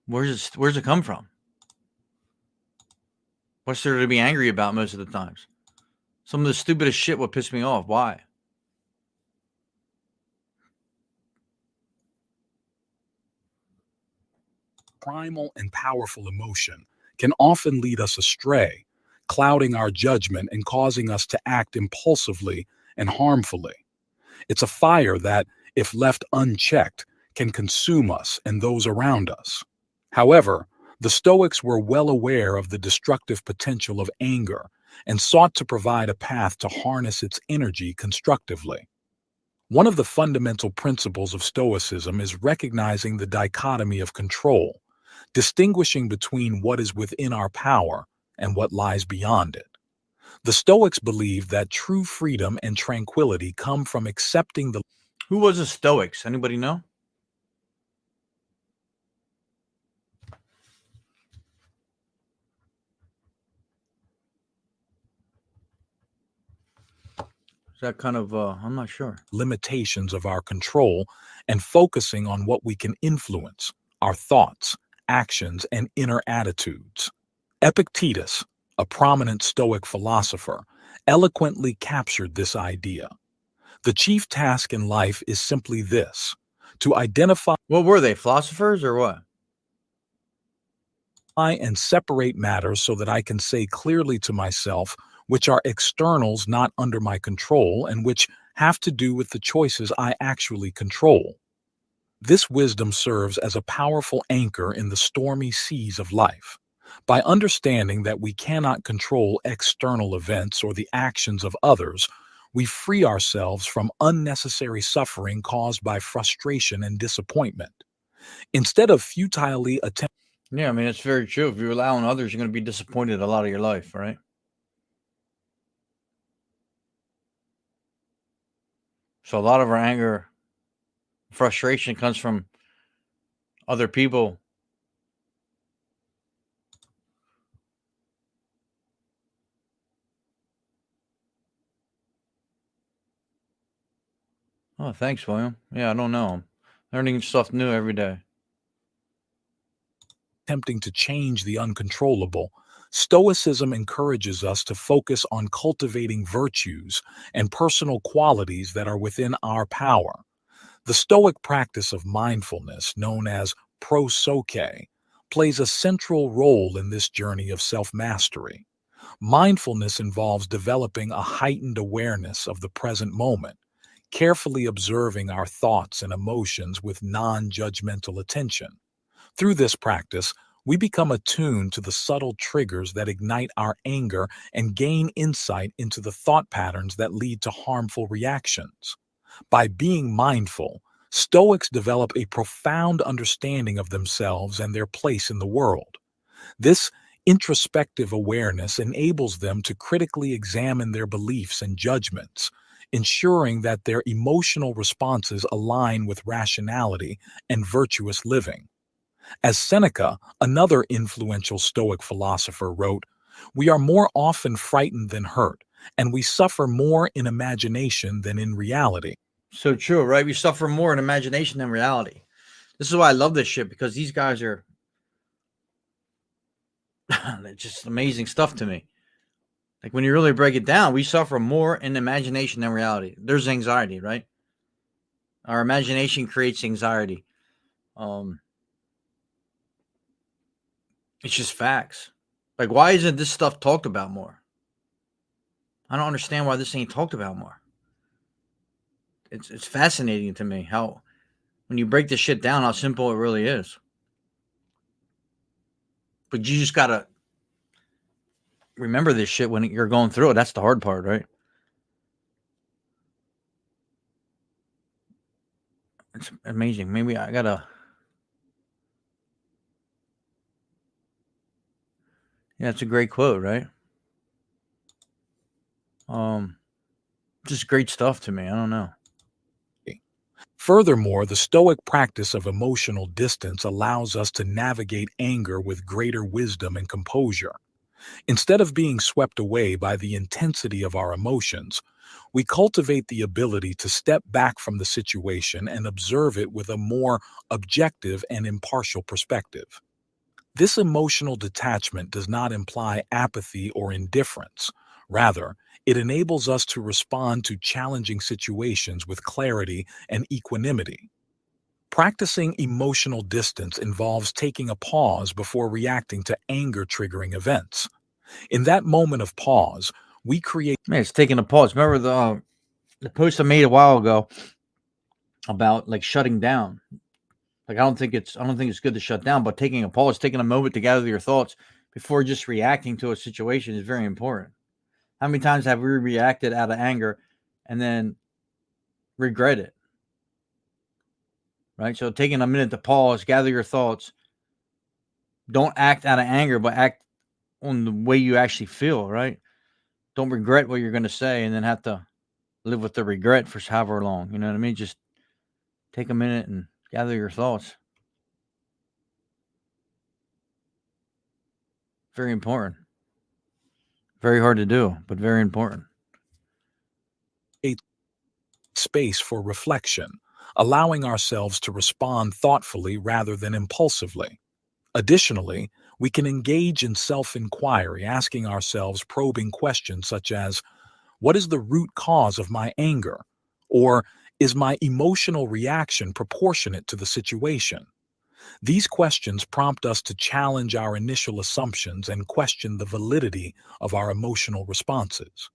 where's it come from? What's there to be angry about most of the times? Some of the stupidest shit would piss me off. Why? Primal and powerful emotion can often lead us astray, clouding our judgment and causing us to act impulsively and harmfully. It's a fire that, if left unchecked, can consume us and those around us. However, the Stoics were well aware of the destructive potential of anger and sought to provide a path to harness its energy constructively. One of the fundamental principles of Stoicism is recognizing the dichotomy of control, distinguishing between what is within our power and what lies beyond it. The Stoics believe that true freedom and tranquility come from accepting the... Who was the Stoics? Anybody know? Is that kind of, I'm not sure. limitations of our control and focusing on what we can influence, our thoughts, actions, and inner attitudes. Epictetus, a prominent Stoic philosopher, eloquently captured this idea. The chief task in life is simply this: to identify... What were they, philosophers or what? And separate matters so that I can say clearly to myself which are externals not under my control and which have to do with the choices I actually control. This wisdom serves as a powerful anchor in the stormy seas of life. By understanding that we cannot control external events or the actions of others, we free ourselves from unnecessary suffering caused by frustration and disappointment. Instead of futilely attempting... Yeah, I mean, it's very true. If you rely on others, you're going to be disappointed a lot of your life, right? So a lot of our anger, frustration comes from other people. Oh, thanks, William. Yeah, I don't know. I'm learning stuff new every day. Attempting to change the uncontrollable, Stoicism encourages us to focus on cultivating virtues and personal qualities that are within our power. The Stoic practice of mindfulness, known as prosoche, plays a central role in this journey of self-mastery. Mindfulness involves developing a heightened awareness of the present moment, carefully observing our thoughts and emotions with non-judgmental attention. Through this practice, we become attuned to the subtle triggers that ignite our anger and gain insight into the thought patterns that lead to harmful reactions. By being mindful, Stoics develop a profound understanding of themselves and their place in the world. This introspective awareness enables them to critically examine their beliefs and judgments, ensuring that their emotional responses align with rationality and virtuous living. As Seneca, another influential Stoic philosopher, wrote, "We are more often frightened than hurt, and we suffer more in imagination than in reality." So true, right? We suffer more in imagination than reality. This is why I love this shit, because these guys are just amazing stuff to me. Like when you really break it down, we suffer more in imagination than reality. There's anxiety, right? Our imagination creates anxiety. It's just facts. Like, why isn't this stuff talked about more? I don't understand why this ain't talked about more. It's fascinating to me how, when you break this shit down, how simple it really is. But you just gotta remember this shit when you're going through it. That's the hard part, right? It's amazing. Maybe I gotta... Yeah, it's a great quote, right? Just great stuff to me. I don't know. Furthermore, the Stoic practice of emotional distance allows us to navigate anger with greater wisdom and composure. Instead of being swept away by the intensity of our emotions, we cultivate the ability to step back from the situation and observe it with a more objective and impartial perspective. This emotional detachment does not imply apathy or indifference. Rather, it enables us to respond to challenging situations with clarity and equanimity. Practicing emotional distance involves taking a pause before reacting to anger-triggering events. In that moment of pause, we create... Man, it's taking a pause. Remember the post I made a while ago about like shutting down. Like I don't think it's good to shut down, but taking a pause, taking a moment to gather your thoughts before just reacting to a situation is very important. How many times have we reacted out of anger and then regret it? Right? So taking a minute to pause, gather your thoughts. Don't act out of anger, but act on the way you actually feel, right? Don't regret what you're going to say and then have to live with the regret for however long. You know what I mean? Just take a minute and gather your thoughts. Very important. Very hard to do, but very important. A space for reflection, allowing ourselves to respond thoughtfully rather than impulsively. Additionally, we can engage in self-inquiry, asking ourselves probing questions such as, what is the root cause of my anger? Or, is my emotional reaction proportionate to the situation? These questions prompt us to challenge our initial assumptions and question the validity of our emotional responses.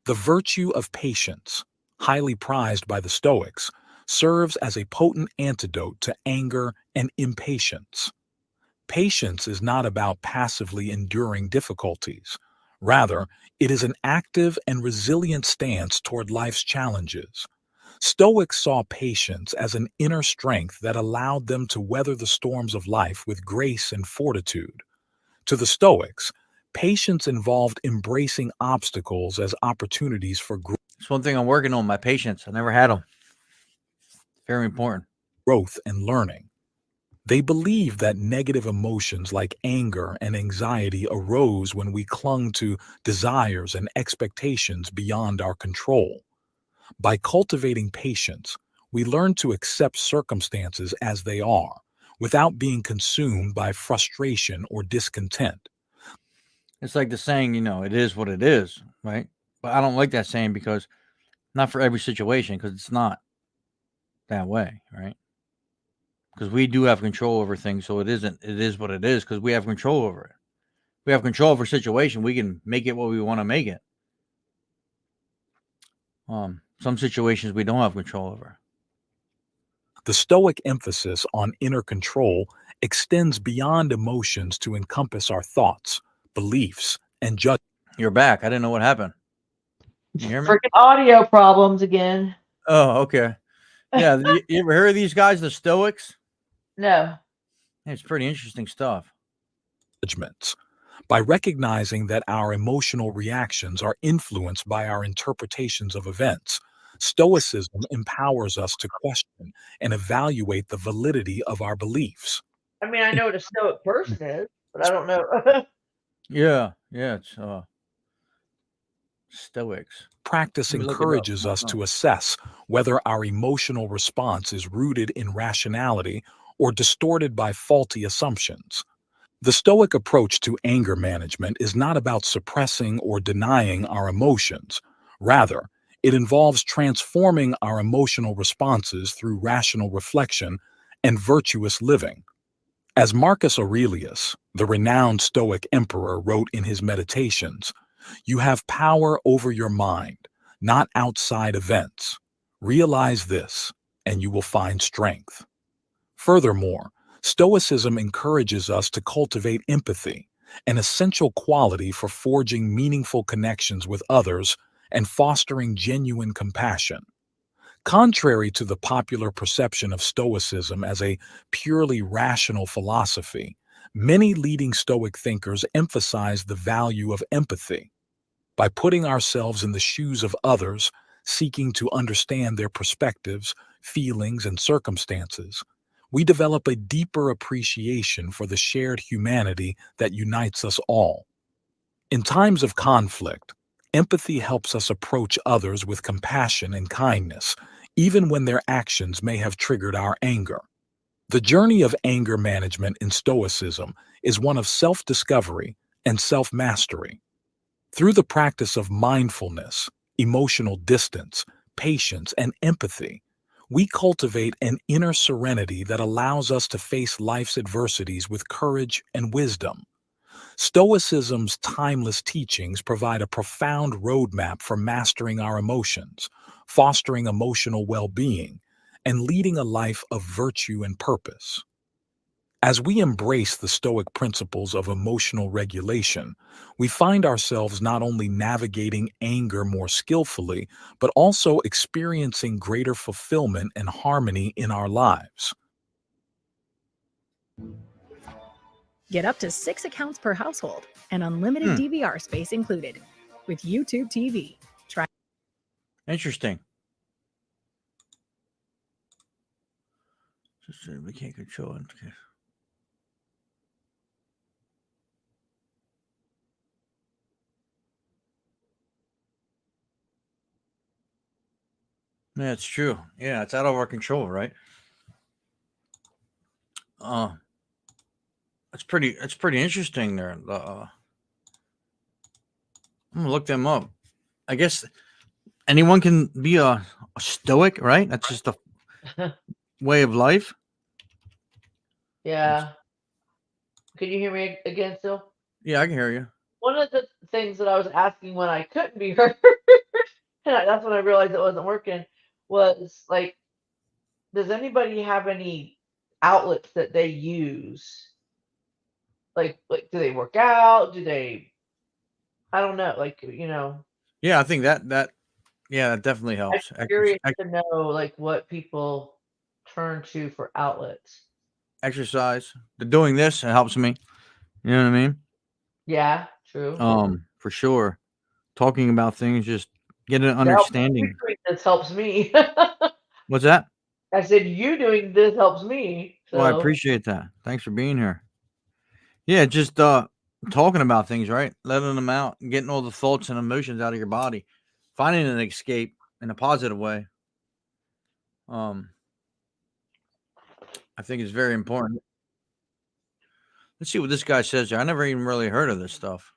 The virtue of patience, highly prized by the Stoics, serves as a potent antidote to anger and impatience. Patience is not about passively enduring difficulties. Rather, it is an active and resilient stance toward life's challenges. Stoics saw patience as an inner strength that allowed them to weather the storms of life with grace and fortitude. To the Stoics, patience involved embracing obstacles as opportunities for It's one thing I'm working on, my patience. I never had them. Very important. Growth and learning. They believed that negative emotions like anger and anxiety arose when we clung to desires and expectations beyond our control. By cultivating patience, we learn to accept circumstances as they are, without being consumed by frustration or discontent. It's like the saying, it is what it is, right? But I don't like that saying because not for every situation, because it's not that way, right? Because we do have control over things, so it is what it is because we have control over it. We have control over a situation, we can make it what we want to make it. Some situations we don't have control over. The Stoic emphasis on inner control extends beyond emotions to encompass our thoughts, beliefs, and judgments. You're back. I didn't know what happened. You hear me? Freaking audio problems again. Oh, okay. Yeah, you ever heard of these guys, the Stoics? No. It's pretty interesting stuff. Judgments. By recognizing that our emotional reactions are influenced by our interpretations of events, Stoicism empowers us to question and evaluate the validity of our beliefs. I mean, I know what a stoic person is, but I don't know. Yeah, it's Stoics. Practice Let me look it up. encourages us to assess whether our emotional response is rooted in rationality or distorted by faulty assumptions. The Stoic approach to anger management is not about suppressing or denying our emotions. Rather, it involves transforming our emotional responses through rational reflection and virtuous living. As Marcus Aurelius, the renowned Stoic emperor, wrote in his Meditations, "You have power over your mind, not outside events. Realize this, and you will find strength." Furthermore, Stoicism encourages us to cultivate empathy, an essential quality for forging meaningful connections with others and fostering genuine compassion. Contrary to the popular perception of Stoicism as a purely rational philosophy, many leading Stoic thinkers emphasize the value of empathy. By putting ourselves in the shoes of others, seeking to understand their perspectives, feelings, and circumstances, we develop a deeper appreciation for the shared humanity that unites us all. In times of conflict, empathy helps us approach others with compassion and kindness, even when their actions may have triggered our anger. The journey of anger management in Stoicism is one of self-discovery and self-mastery. Through the practice of mindfulness, emotional distance, patience, and empathy, we cultivate an inner serenity that allows us to face life's adversities with courage and wisdom. Stoicism's timeless teachings provide a profound roadmap for mastering our emotions, fostering emotional well-being, and leading a life of virtue and purpose. As we embrace the Stoic principles of emotional regulation, we find ourselves not only navigating anger more skillfully, but also experiencing greater fulfillment and harmony in our lives. Get up to 6 accounts per household and unlimited DVR space included with YouTube TV. Try. Interesting. We can't control it. Okay. Yeah, it's true. Yeah, it's out of our control, right? It's pretty interesting there. I'm gonna look them up. I guess anyone can be a Stoic, right? That's just a way of life. Yeah. Can you hear me again still? Yeah, I can hear you. One of the things that I was asking when I couldn't be heard, and that's when I realized it wasn't working, was like, does anybody have any outlets that they use? Like do they work out? Do they, I don't know, like, Yeah, I think that definitely I'm helps. curious to know like what people turn to for outlets. Exercise. The doing this, it helps me. You know what I mean? Yeah, true. For sure. Talking about things, just get an Now, you understanding. doing this helps me. What's that? I said you doing this helps me. Well, I So appreciate that. Thanks for being here. Yeah, just talking about things, right? Letting them out, getting all the thoughts and emotions out of your body, finding an escape in a positive way. I think it's very important. Let's see what this guy says here. I never even really heard of this stuff.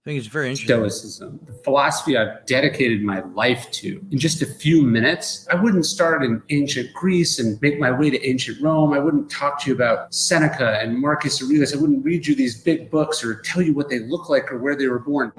I think it's very interesting. Stoicism, the philosophy I've dedicated my life to. In just a few minutes, I wouldn't start in ancient Greece and make my way to ancient Rome. I wouldn't talk to you about Seneca and Marcus Aurelius. I wouldn't read you these big books or tell you what they look like or where they were born.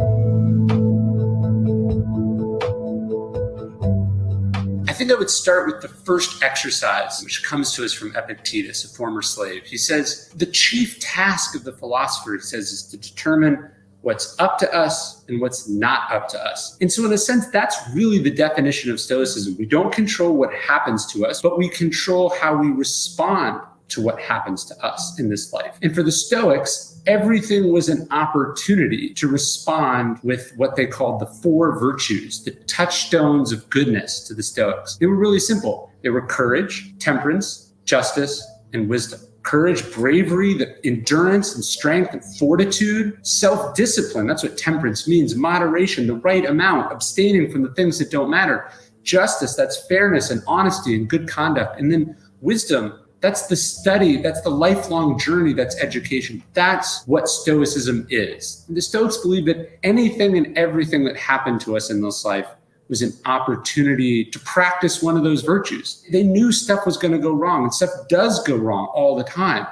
I think I would start with the first exercise, which comes to us from Epictetus, a former slave. He says, the chief task of the philosopher, he says, is to determine what's up to us and what's not up to us. And so in a sense, that's really the definition of Stoicism. We don't control what happens to us, but we control how we respond to what happens to us in this life. And for the Stoics, everything was an opportunity to respond with what they called the 4 virtues, the touchstones of goodness to the Stoics. They were really simple. They were courage, temperance, justice, and wisdom. Courage, bravery, the endurance and strength and fortitude, self-discipline. That's what temperance means. Moderation, the right amount, abstaining from the things that don't matter. Justice, that's fairness and honesty and good conduct. And then wisdom, that's the study, that's the lifelong journey, that's education. That's what Stoicism is. And the Stoics believe that anything and everything that happened to us in this life was an opportunity to practice one of those virtues. They knew stuff was going to go wrong, and stuff does go wrong all the time,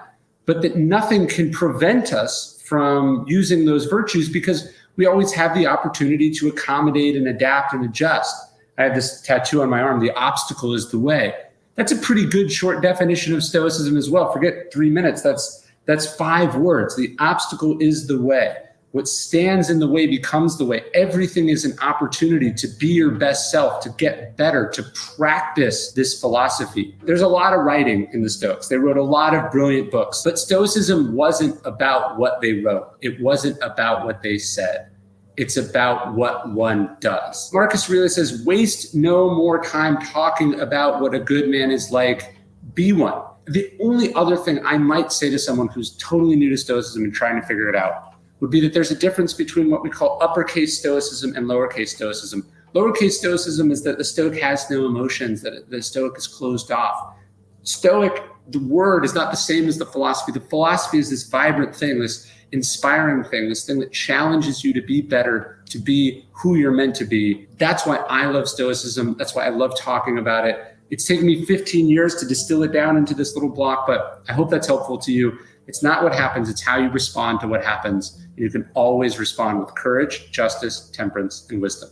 but that nothing can prevent us from using those virtues because we always have the opportunity to accommodate and adapt and adjust. I have this tattoo on my arm, the obstacle is the way. That's a pretty good short definition of Stoicism as well. Forget 3 minutes, that's 5 words. The obstacle is the way. What stands in the way becomes the way. Everything is an opportunity to be your best self, to get better, to practice this philosophy. There's a lot of writing in the Stoics. They wrote a lot of brilliant books, but Stoicism wasn't about what they wrote. It wasn't about what they said. It's about what one does. Marcus Aurelius says, waste no more time talking about what a good man is like, be one. The only other thing I might say to someone who's totally new to Stoicism and trying to figure it out would be that there's a difference between what we call uppercase Stoicism and lowercase Stoicism. Lowercase stoicism is that the Stoic has no emotions, that the Stoic is closed off. Stoic, the word, is not the same as the philosophy. The philosophy is this vibrant thing, this inspiring thing, this thing that challenges you to be better, to be who you're meant to be. That's why I love Stoicism. That's why I love talking about it. It's taken me 15 years to distill it down into this little block, but I hope that's helpful to you. It's not what happens, it's how you respond to what happens. You can always respond with courage, justice, temperance, and wisdom.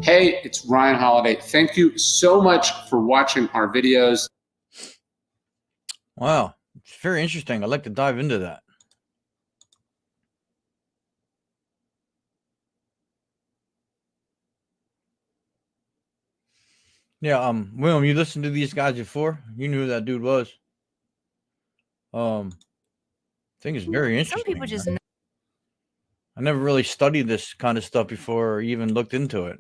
Hey, it's Ryan Holiday. Thank you so much for watching our videos. Wow, it's very interesting. I'd like to dive into that. Yeah, William, you listened to these guys before? You knew who that dude was. I think it's very interesting. Some people just man. I never really studied this kind of stuff before or even looked into it.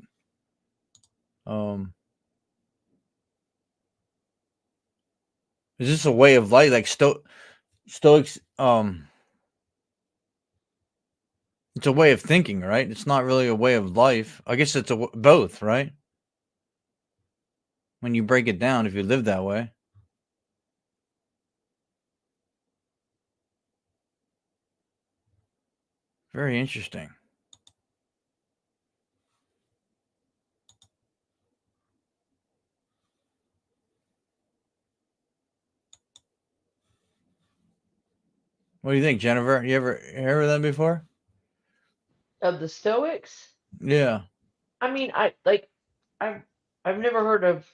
Is this a way of life? Like Stoics, it's a way of thinking, right? It's not really a way of life. I guess it's both, right? When you break it down, if you live that way. Very interesting. What do you think, Jennifer? You ever heard of that before? Of the Stoics? Yeah. I mean, I've never heard of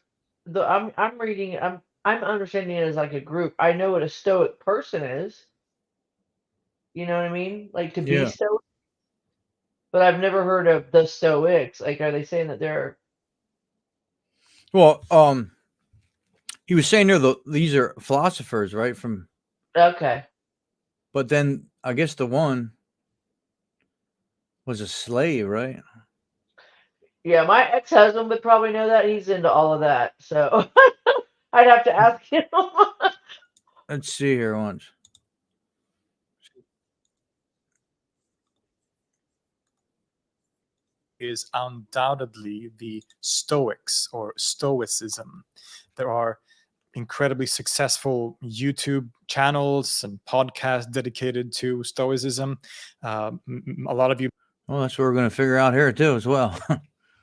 the. I'm reading. I'm understanding it as like a group. I know what a Stoic person is. You know what I mean? Like to be Yeah. Stoic. But I've never heard of the Stoics. Like, are they saying that they're? Well, he was saying these are philosophers, right? From Okay. But then I guess the one was a slave, right? Yeah, my ex-husband would probably know that. He's into all of that. So I'd have to ask him. Let's see here once. Is undoubtedly the Stoics or Stoicism. There are incredibly successful YouTube channels and podcasts dedicated to Stoicism. A lot of you Well, that's what we're going to figure out here too, as well.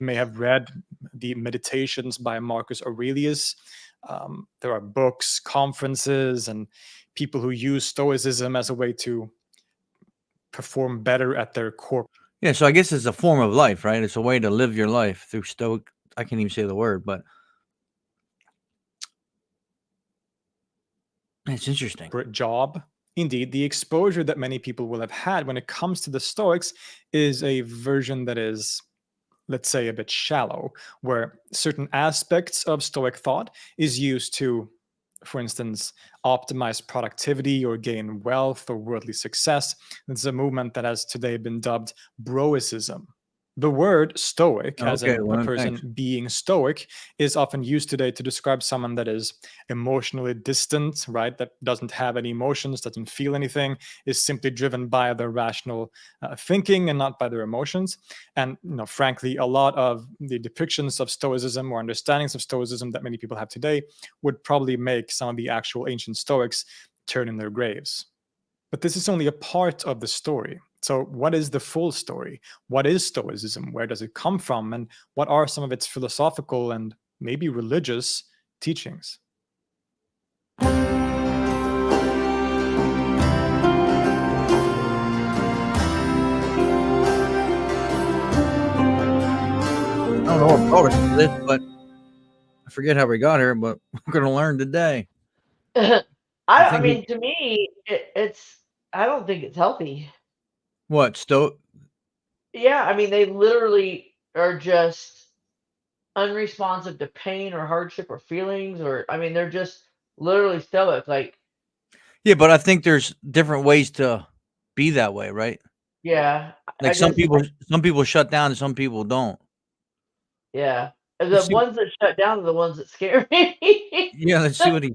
may have read the Meditations by Marcus Aurelius. There are books, conferences, and people who use Stoicism as a way to perform better at their core. Yeah, so I guess it's a form of life, right? It's a way to live your life through Stoic. I can't even say the word, but it's interesting. Job. Indeed, the exposure that many people will have had when it comes to the Stoics is a version that is, let's say, a bit shallow, where certain aspects of Stoic thought is used to, for instance, optimize productivity or gain wealth or worldly success. It's a movement that has today been dubbed Broicism. The word Stoic, as in a person being stoic, is often used today to describe someone that is emotionally distant, right? That doesn't have any emotions, doesn't feel anything, is simply driven by their rational thinking and not by their emotions. And, frankly, a lot of the depictions of Stoicism or understandings of Stoicism that many people have today would probably make some of the actual ancient Stoics turn in their graves. But this is only a part of the story. So what is the full story? What is Stoicism? Where does it come from? And what are some of its philosophical and maybe religious teachings? I don't know what brought us to this, but I forget how we got here, but we're going to learn today. I mean, to me, it's. I don't think it's healthy. What, Stoic? Yeah, I mean, they literally are just unresponsive to pain or hardship or feelings, or I mean, they're just literally stoic. Like, Yeah, but I think there's different ways to be that way, right? yeah, Like some people shut down and some people don't. Yeah, the ones that shut down are the ones that scare me. Yeah, let's see what he.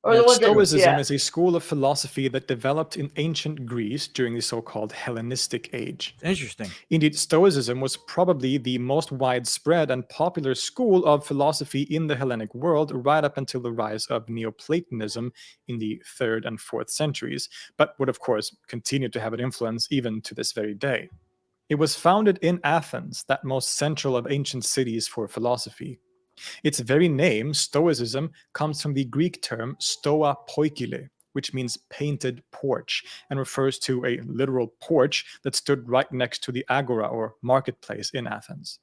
Or the ones that, Stoicism yeah. is a school of philosophy that developed in ancient Greece during the so-called Hellenistic age. Interesting. Indeed, Stoicism was probably the most widespread and popular school of philosophy in the Hellenic world right up until the rise of Neoplatonism in the 3rd and 4th centuries, but would of course continue to have an influence even to this very day. It was founded in Athens, that most central of ancient cities for philosophy. Its very name, Stoicism, comes from the Greek term stoa poikile, which means painted porch, and refers to a literal porch that stood right next to the agora or marketplace in Athens.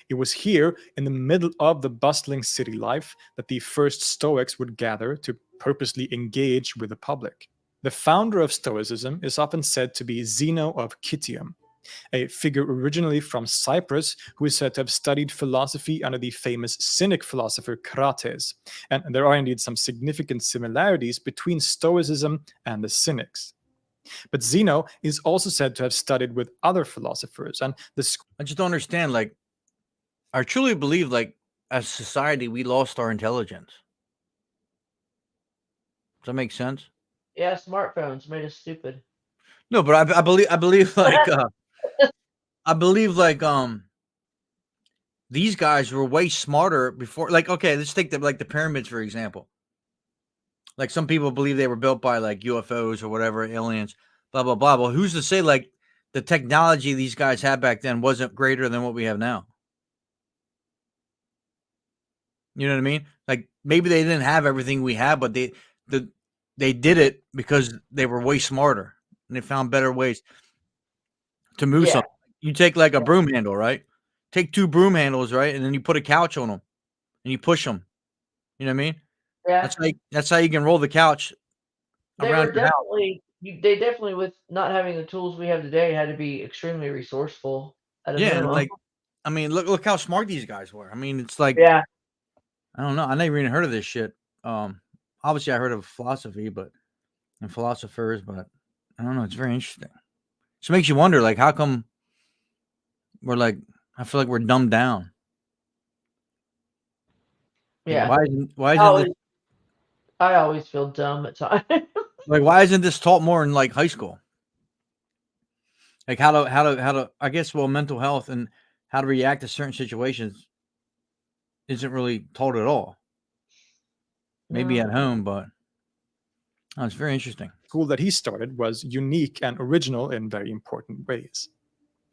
It was here, in the middle of the bustling city life, that the first Stoics would gather to purposely engage with the public. The founder of Stoicism is often said to be Zeno of Citium, a figure originally from Cyprus who is said to have studied philosophy under the famous Cynic philosopher Crates. And there are indeed some significant similarities between Stoicism and the Cynics. But Zeno is also said to have studied with other philosophers, and I just don't understand. Like, I truly believe, like, as society, we lost our intelligence. Does that make sense? Yeah, smartphones made us stupid. No, but I believe like I believe like these guys were way smarter before. Like, okay, let's take the pyramids for example. Like, some people believe they were built by like UFOs or whatever, aliens, blah blah blah. Well, who's to say like the technology these guys had back then wasn't greater than what we have now? You know what I mean? Like, maybe they didn't have everything we have, but they did it because they were way smarter and they found better ways to move something. You take like a broom handle, right? Take 2 broom handles, right? And then you put a couch on them and you push them. You know what I mean? Yeah. That's how you can roll the couch They around were your house. they definitely, with not having the tools we have today, had to be extremely resourceful at a Yeah, and minimum. like, I mean, look how smart these guys were. I mean, it's like, Yeah. I don't know. I never even heard of this shit. Obviously I heard of philosophy, and philosophers, but I don't know. It's very interesting. It makes you wonder, like, how come we're like, I feel like we're dumbed down. Like, Yeah. why isn't this, I always feel dumb at times. like, why isn't this taught more in like high school? Like how to I guess, well, mental health and how to react to certain situations isn't really taught at all. Maybe No. at home, but it's very interesting. School that he started was unique and original in very important ways.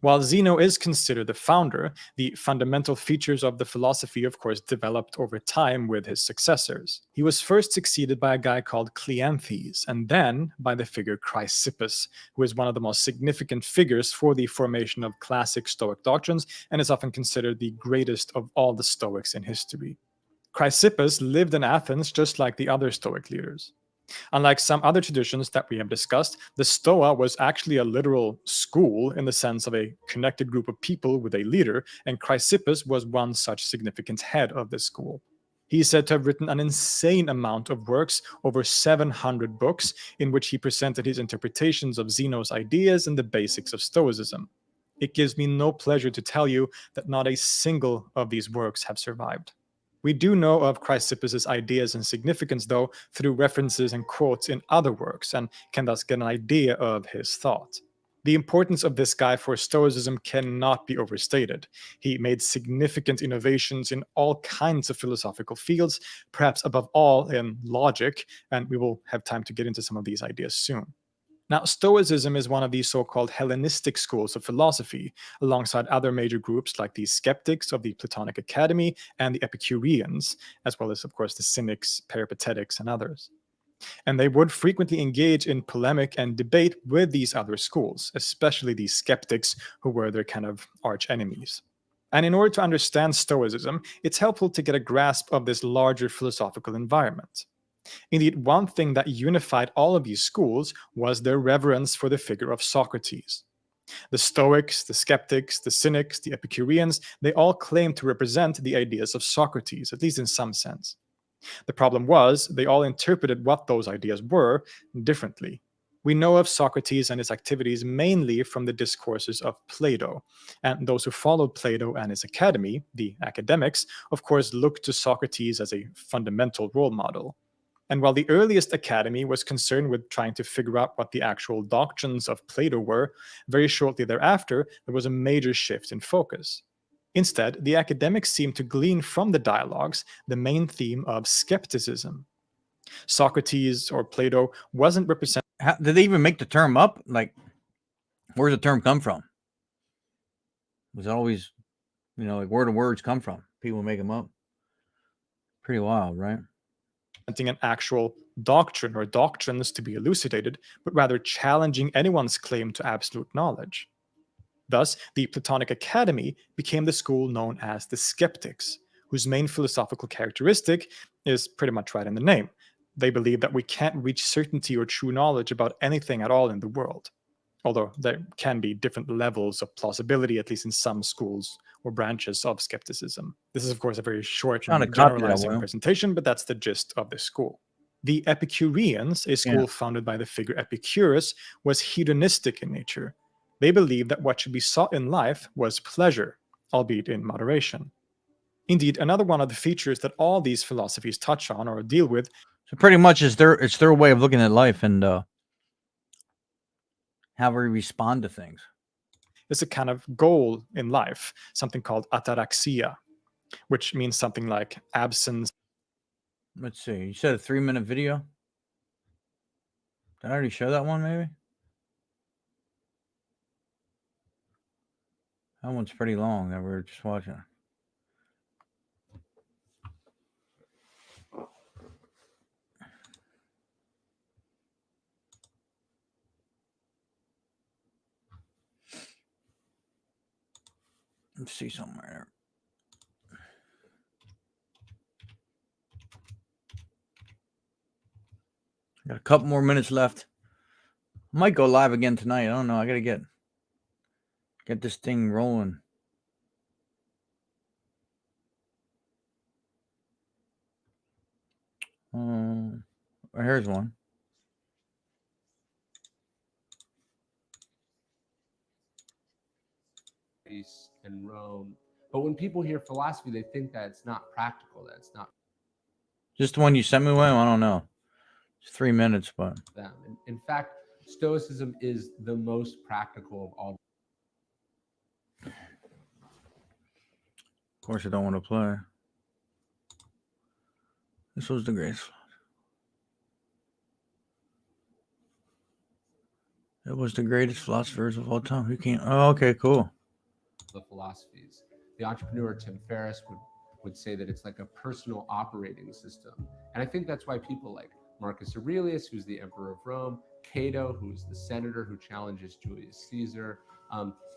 While Zeno is considered the founder, the fundamental features of the philosophy, of course, developed over time with his successors. He was first succeeded by a guy called Cleanthes, and then by the figure Chrysippus, who is one of the most significant figures for the formation of classic Stoic doctrines and is often considered the greatest of all the Stoics in history. Chrysippus lived in Athens just like the other Stoic leaders. Unlike some other traditions that we have discussed, the Stoa was actually a literal school in the sense of a connected group of people with a leader, and Chrysippus was one such significant head of this school. He is said to have written an insane amount of works, over 700 books, in which he presented his interpretations of Zeno's ideas and the basics of Stoicism. It gives me no pleasure to tell you that not a single of these works have survived. We do know of Chrysippus' ideas and significance, though, through references and quotes in other works, and can thus get an idea of his thought. The importance of this guy for Stoicism cannot be overstated. He made significant innovations in all kinds of philosophical fields, perhaps above all in logic, and we will have time to get into some of these ideas soon. Now, Stoicism is one of these so-called Hellenistic schools of philosophy, alongside other major groups like the Skeptics of the Platonic Academy and the Epicureans, as well as, of course, the Cynics, Peripatetics, and others. And they would frequently engage in polemic and debate with these other schools, especially the Skeptics, who were their kind of arch enemies. And in order to understand Stoicism, it's helpful to get a grasp of this larger philosophical environment. Indeed, one thing that unified all of these schools was their reverence for the figure of Socrates. The Stoics, the Skeptics, the Cynics, the Epicureans, they all claimed to represent the ideas of Socrates, at least in some sense. The problem was, they all interpreted what those ideas were differently. We know of Socrates and his activities mainly from the discourses of Plato, and those who followed Plato and his academy, the academics, of course looked to Socrates as a fundamental role model. And while the earliest academy was concerned with trying to figure out what the actual doctrines of Plato were, very shortly thereafter, there was a major shift in focus. Instead, the academics seemed to glean from the dialogues the main theme of skepticism. Socrates or Plato wasn't represented. Did they even make the term up? Like, where's the term come from? Was it always, like where do words come from? People make them up. Pretty wild, right? An actual doctrine or doctrines to be elucidated, but rather challenging anyone's claim to absolute knowledge. Thus, the Platonic Academy became the school known as the Skeptics, whose main philosophical characteristic is pretty much right in the name. They believe that we can't reach certainty or true knowledge about anything at all in the world, although there can be different levels of plausibility, at least in some schools or branches of skepticism. This is, of course, a very short and generalizing presentation, but that's the gist of the school. The Epicureans, a school founded by the figure Epicurus, was hedonistic in nature. They believed that what should be sought in life was pleasure, albeit in moderation. Indeed, another one of the features that all these philosophies touch on or deal with. So pretty much it's their way of looking at life and how we respond to things. It's a kind of goal in life, something called ataraxia, which means something like absence. Let's see. You said a 3-minute video? Did I already show that one, maybe? That one's pretty long that we were just watching. Let's see somewhere there. Got a couple more minutes left. I might go live again tonight. I don't know. I gotta get this thing rolling. Here's one. And Rome. But when people hear philosophy, they think that it's not practical, that it's not Just the one you sent me, William? I don't know. It's 3 minutes, but them. In fact, Stoicism is the most practical of all. of course I don't want to play. This was the greatest. It was the greatest philosophers of all time. Who can't? Oh, okay, cool. The philosophies. The entrepreneur Tim Ferriss would say that it's like a personal operating system. And I think that's why people like Marcus Aurelius, who's the emperor of Rome, Cato, who's the senator who challenges Julius Caesar,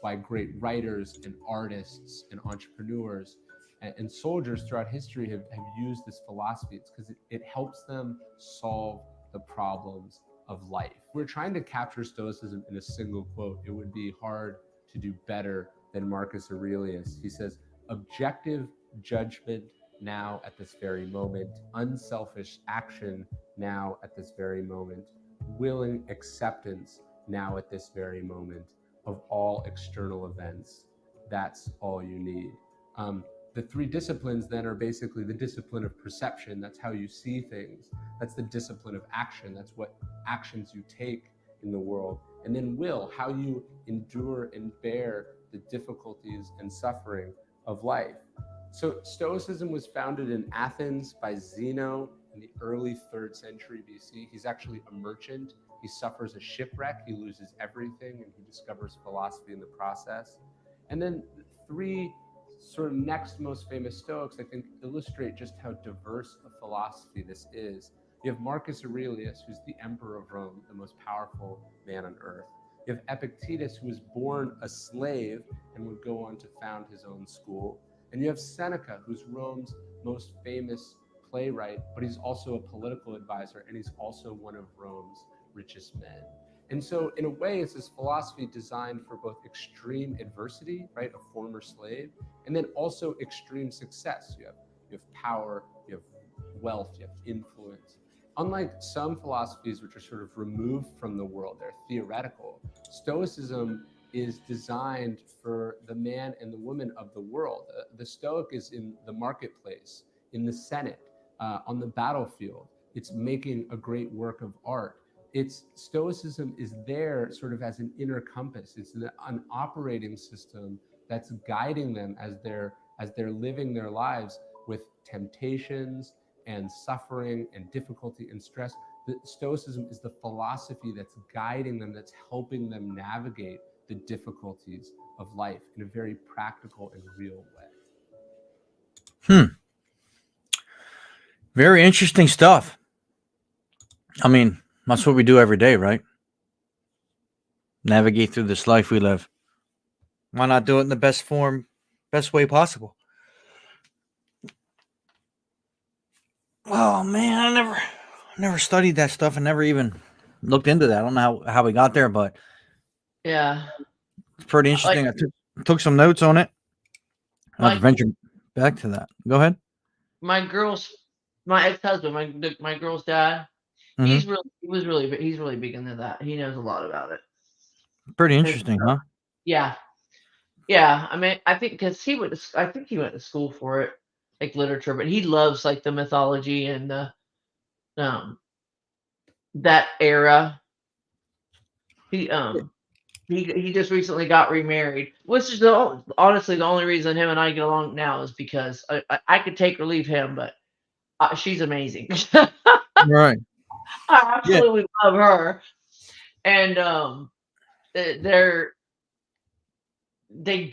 why great writers and artists and entrepreneurs and soldiers throughout history have used this philosophy. It's because it helps them solve the problems of life. If we're trying to capture Stoicism in a single quote, it would be hard to do better than Marcus Aurelius. He says, objective judgment now at this very moment, unselfish action now at this very moment, willing acceptance now at this very moment of all external events. That's all you need. The three disciplines then are basically the discipline of perception. That's how you see things. That's the discipline of action. That's what actions you take in the world. And then will, how you endure and bear the difficulties and suffering of life. So Stoicism was founded in Athens by Zeno in the early 3rd century BC. He's actually a merchant. He suffers a shipwreck. He loses everything, and he discovers philosophy in the process. And then three sort of next most famous Stoics, I think, illustrate just how diverse a philosophy this is. You have Marcus Aurelius, who's the emperor of Rome, the most powerful man on earth. You have Epictetus, who was born a slave and would go on to found his own school. And you have Seneca, who's Rome's most famous playwright, but he's also a political advisor, and he's also one of Rome's richest men. And so in a way, it's this philosophy designed for both extreme adversity, right, a former slave, and then also extreme success. You have power, you have wealth, you have influence. Unlike some philosophies which are sort of removed from the world, they're theoretical, Stoicism is designed for the man and the woman of the world. The Stoic is in the marketplace, in the Senate, on the battlefield. it's making a great work of art. It's Stoicism is there sort of as an inner compass. It's an operating system that's guiding them as they're living their lives with temptations and suffering and difficulty and stress. The Stoicism is the philosophy that's guiding them, that's helping them navigate the difficulties of life in a very practical and real way. Very interesting stuff. I mean, that's what we do every day, right? Navigate through this life we live. Why not do it in the best way possible? Oh man, I never studied that stuff and never even looked into that. I don't know how we got there, but Yeah. it's pretty interesting. I took some notes on it. I'll have to venture back to that. Go ahead. My ex-husband, my girl's dad, he's really big into that. He knows a lot about it. Pretty interesting, huh? Yeah. Yeah. I mean, I think because he went to school for it, like literature, but he loves like the mythology and the that era. He just recently got remarried, which is honestly the only reason him and I get along now is because I could take or leave him, but she's amazing. Right. I absolutely love her, and they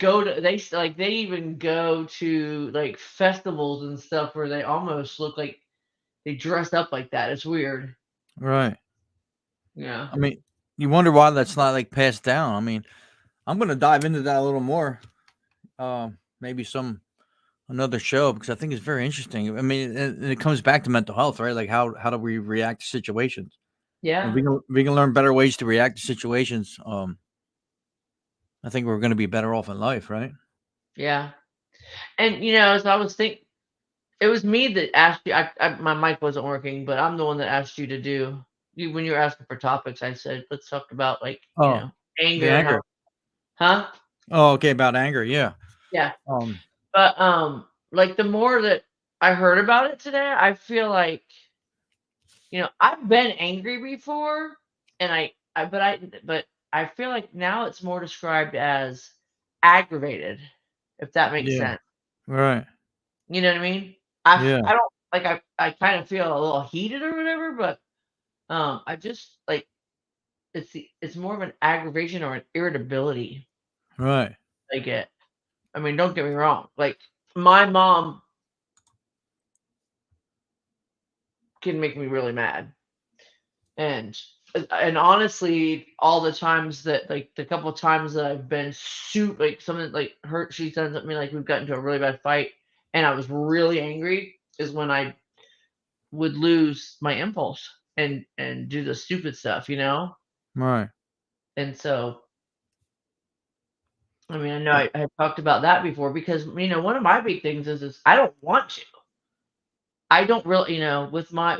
even go to like festivals and stuff where they almost look like they dress up like that. It's weird. Right. Yeah. I mean, you wonder why that's not like passed down. I mean, I'm gonna dive into that a little more. Maybe another show because I think it's very interesting. I mean, and it comes back to mental health, right? Like how do we react to situations? Yeah. And we can learn better ways to react to situations. I think we're going to be better off in life, right? Yeah. And as I was thinking, it was me that asked you. My mic wasn't working, but I'm the one that asked you to do. When you were asking for topics, I said let's talk about like anger. The anger. Huh? Oh, okay, about anger, yeah. Yeah. But like the more that I heard about it today, I feel like I've been angry before, and but I feel like now it's more described as aggravated, if that makes sense. Right. You know what I mean? Yeah. I don't like I kind of feel a little heated or whatever, but I just like it's more of an aggravation or an irritability Right. I get. I mean, don't get me wrong. Like my mom can make me really mad. And honestly, all the times that like the couple of times that I've been like something like hurt, she done something like we've gotten into a really bad fight and I was really angry is when I would lose my impulse and do the stupid stuff, Right. And so I mean, I know I talked about that before because one of my big things is I don't want to. I don't really, with my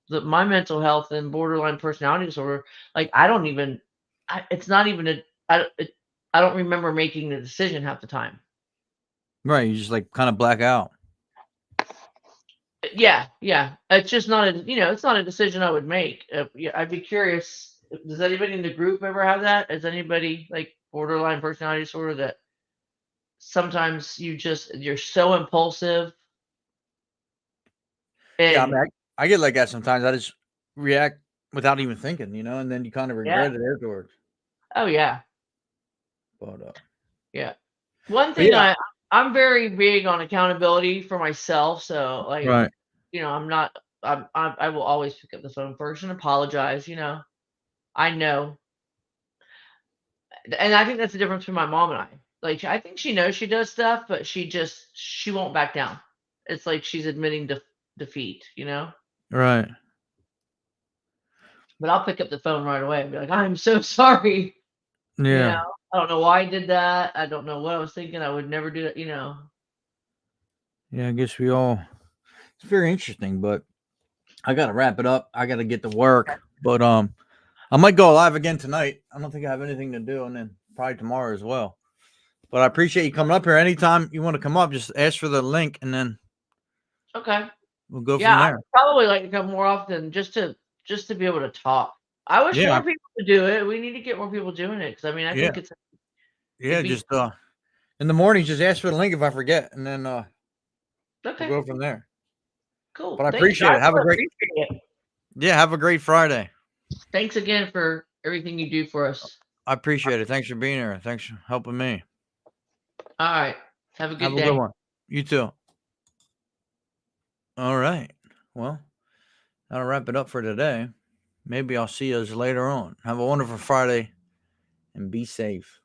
my mental health and borderline personality disorder, like I don't even, it's not even I don't remember making the decision half the time. Right. You just like kind of black out. Yeah, it's just not it's not a decision I would make. I'd be curious. Does anybody in the group ever have that? Is anybody like borderline personality disorder that sometimes you're so impulsive? Yeah, I mean, I get like that sometimes. I just react without even thinking, and then you kind of regret it afterwards. Oh yeah. But yeah. One thing I'm very big on accountability for myself. So like, right. I will always pick up the phone first and apologize. I know. And I think that's the difference between my mom and I. Like, I think she knows she does stuff, but she won't back down. It's like she's admitting defeat, Right. But I'll pick up the phone right away and be like, I'm so sorry. Yeah. I don't know why I did that. I don't know what I was thinking. I would never do that, Yeah, I guess it's very interesting, but I got to wrap it up. I got to get to work, but I might go live again tonight. I don't think I have anything to do, and then probably tomorrow as well. But I appreciate you coming up here. Anytime you want to come up, just ask for the link, and then Okay. We'll go Yeah, from I'd there. probably like to come more often just to be able to talk. I wish Yeah. more people would do it. We need to get more people doing it because I mean I Yeah. think it's Yeah, it'd be just in the morning, just ask for the link if I forget, and then okay. we'll go from there. Cool. But I Thanks, appreciate it. Have a really great appreciate it. Yeah, have a great Friday. Thanks again for everything you do for us. I appreciate it. Thanks for being here. Thanks for helping me. All right. Have a good Have a day. good one. You too. All right. Well, that'll wrap it up for today. Maybe I'll see you later on. Have a wonderful Friday and be safe.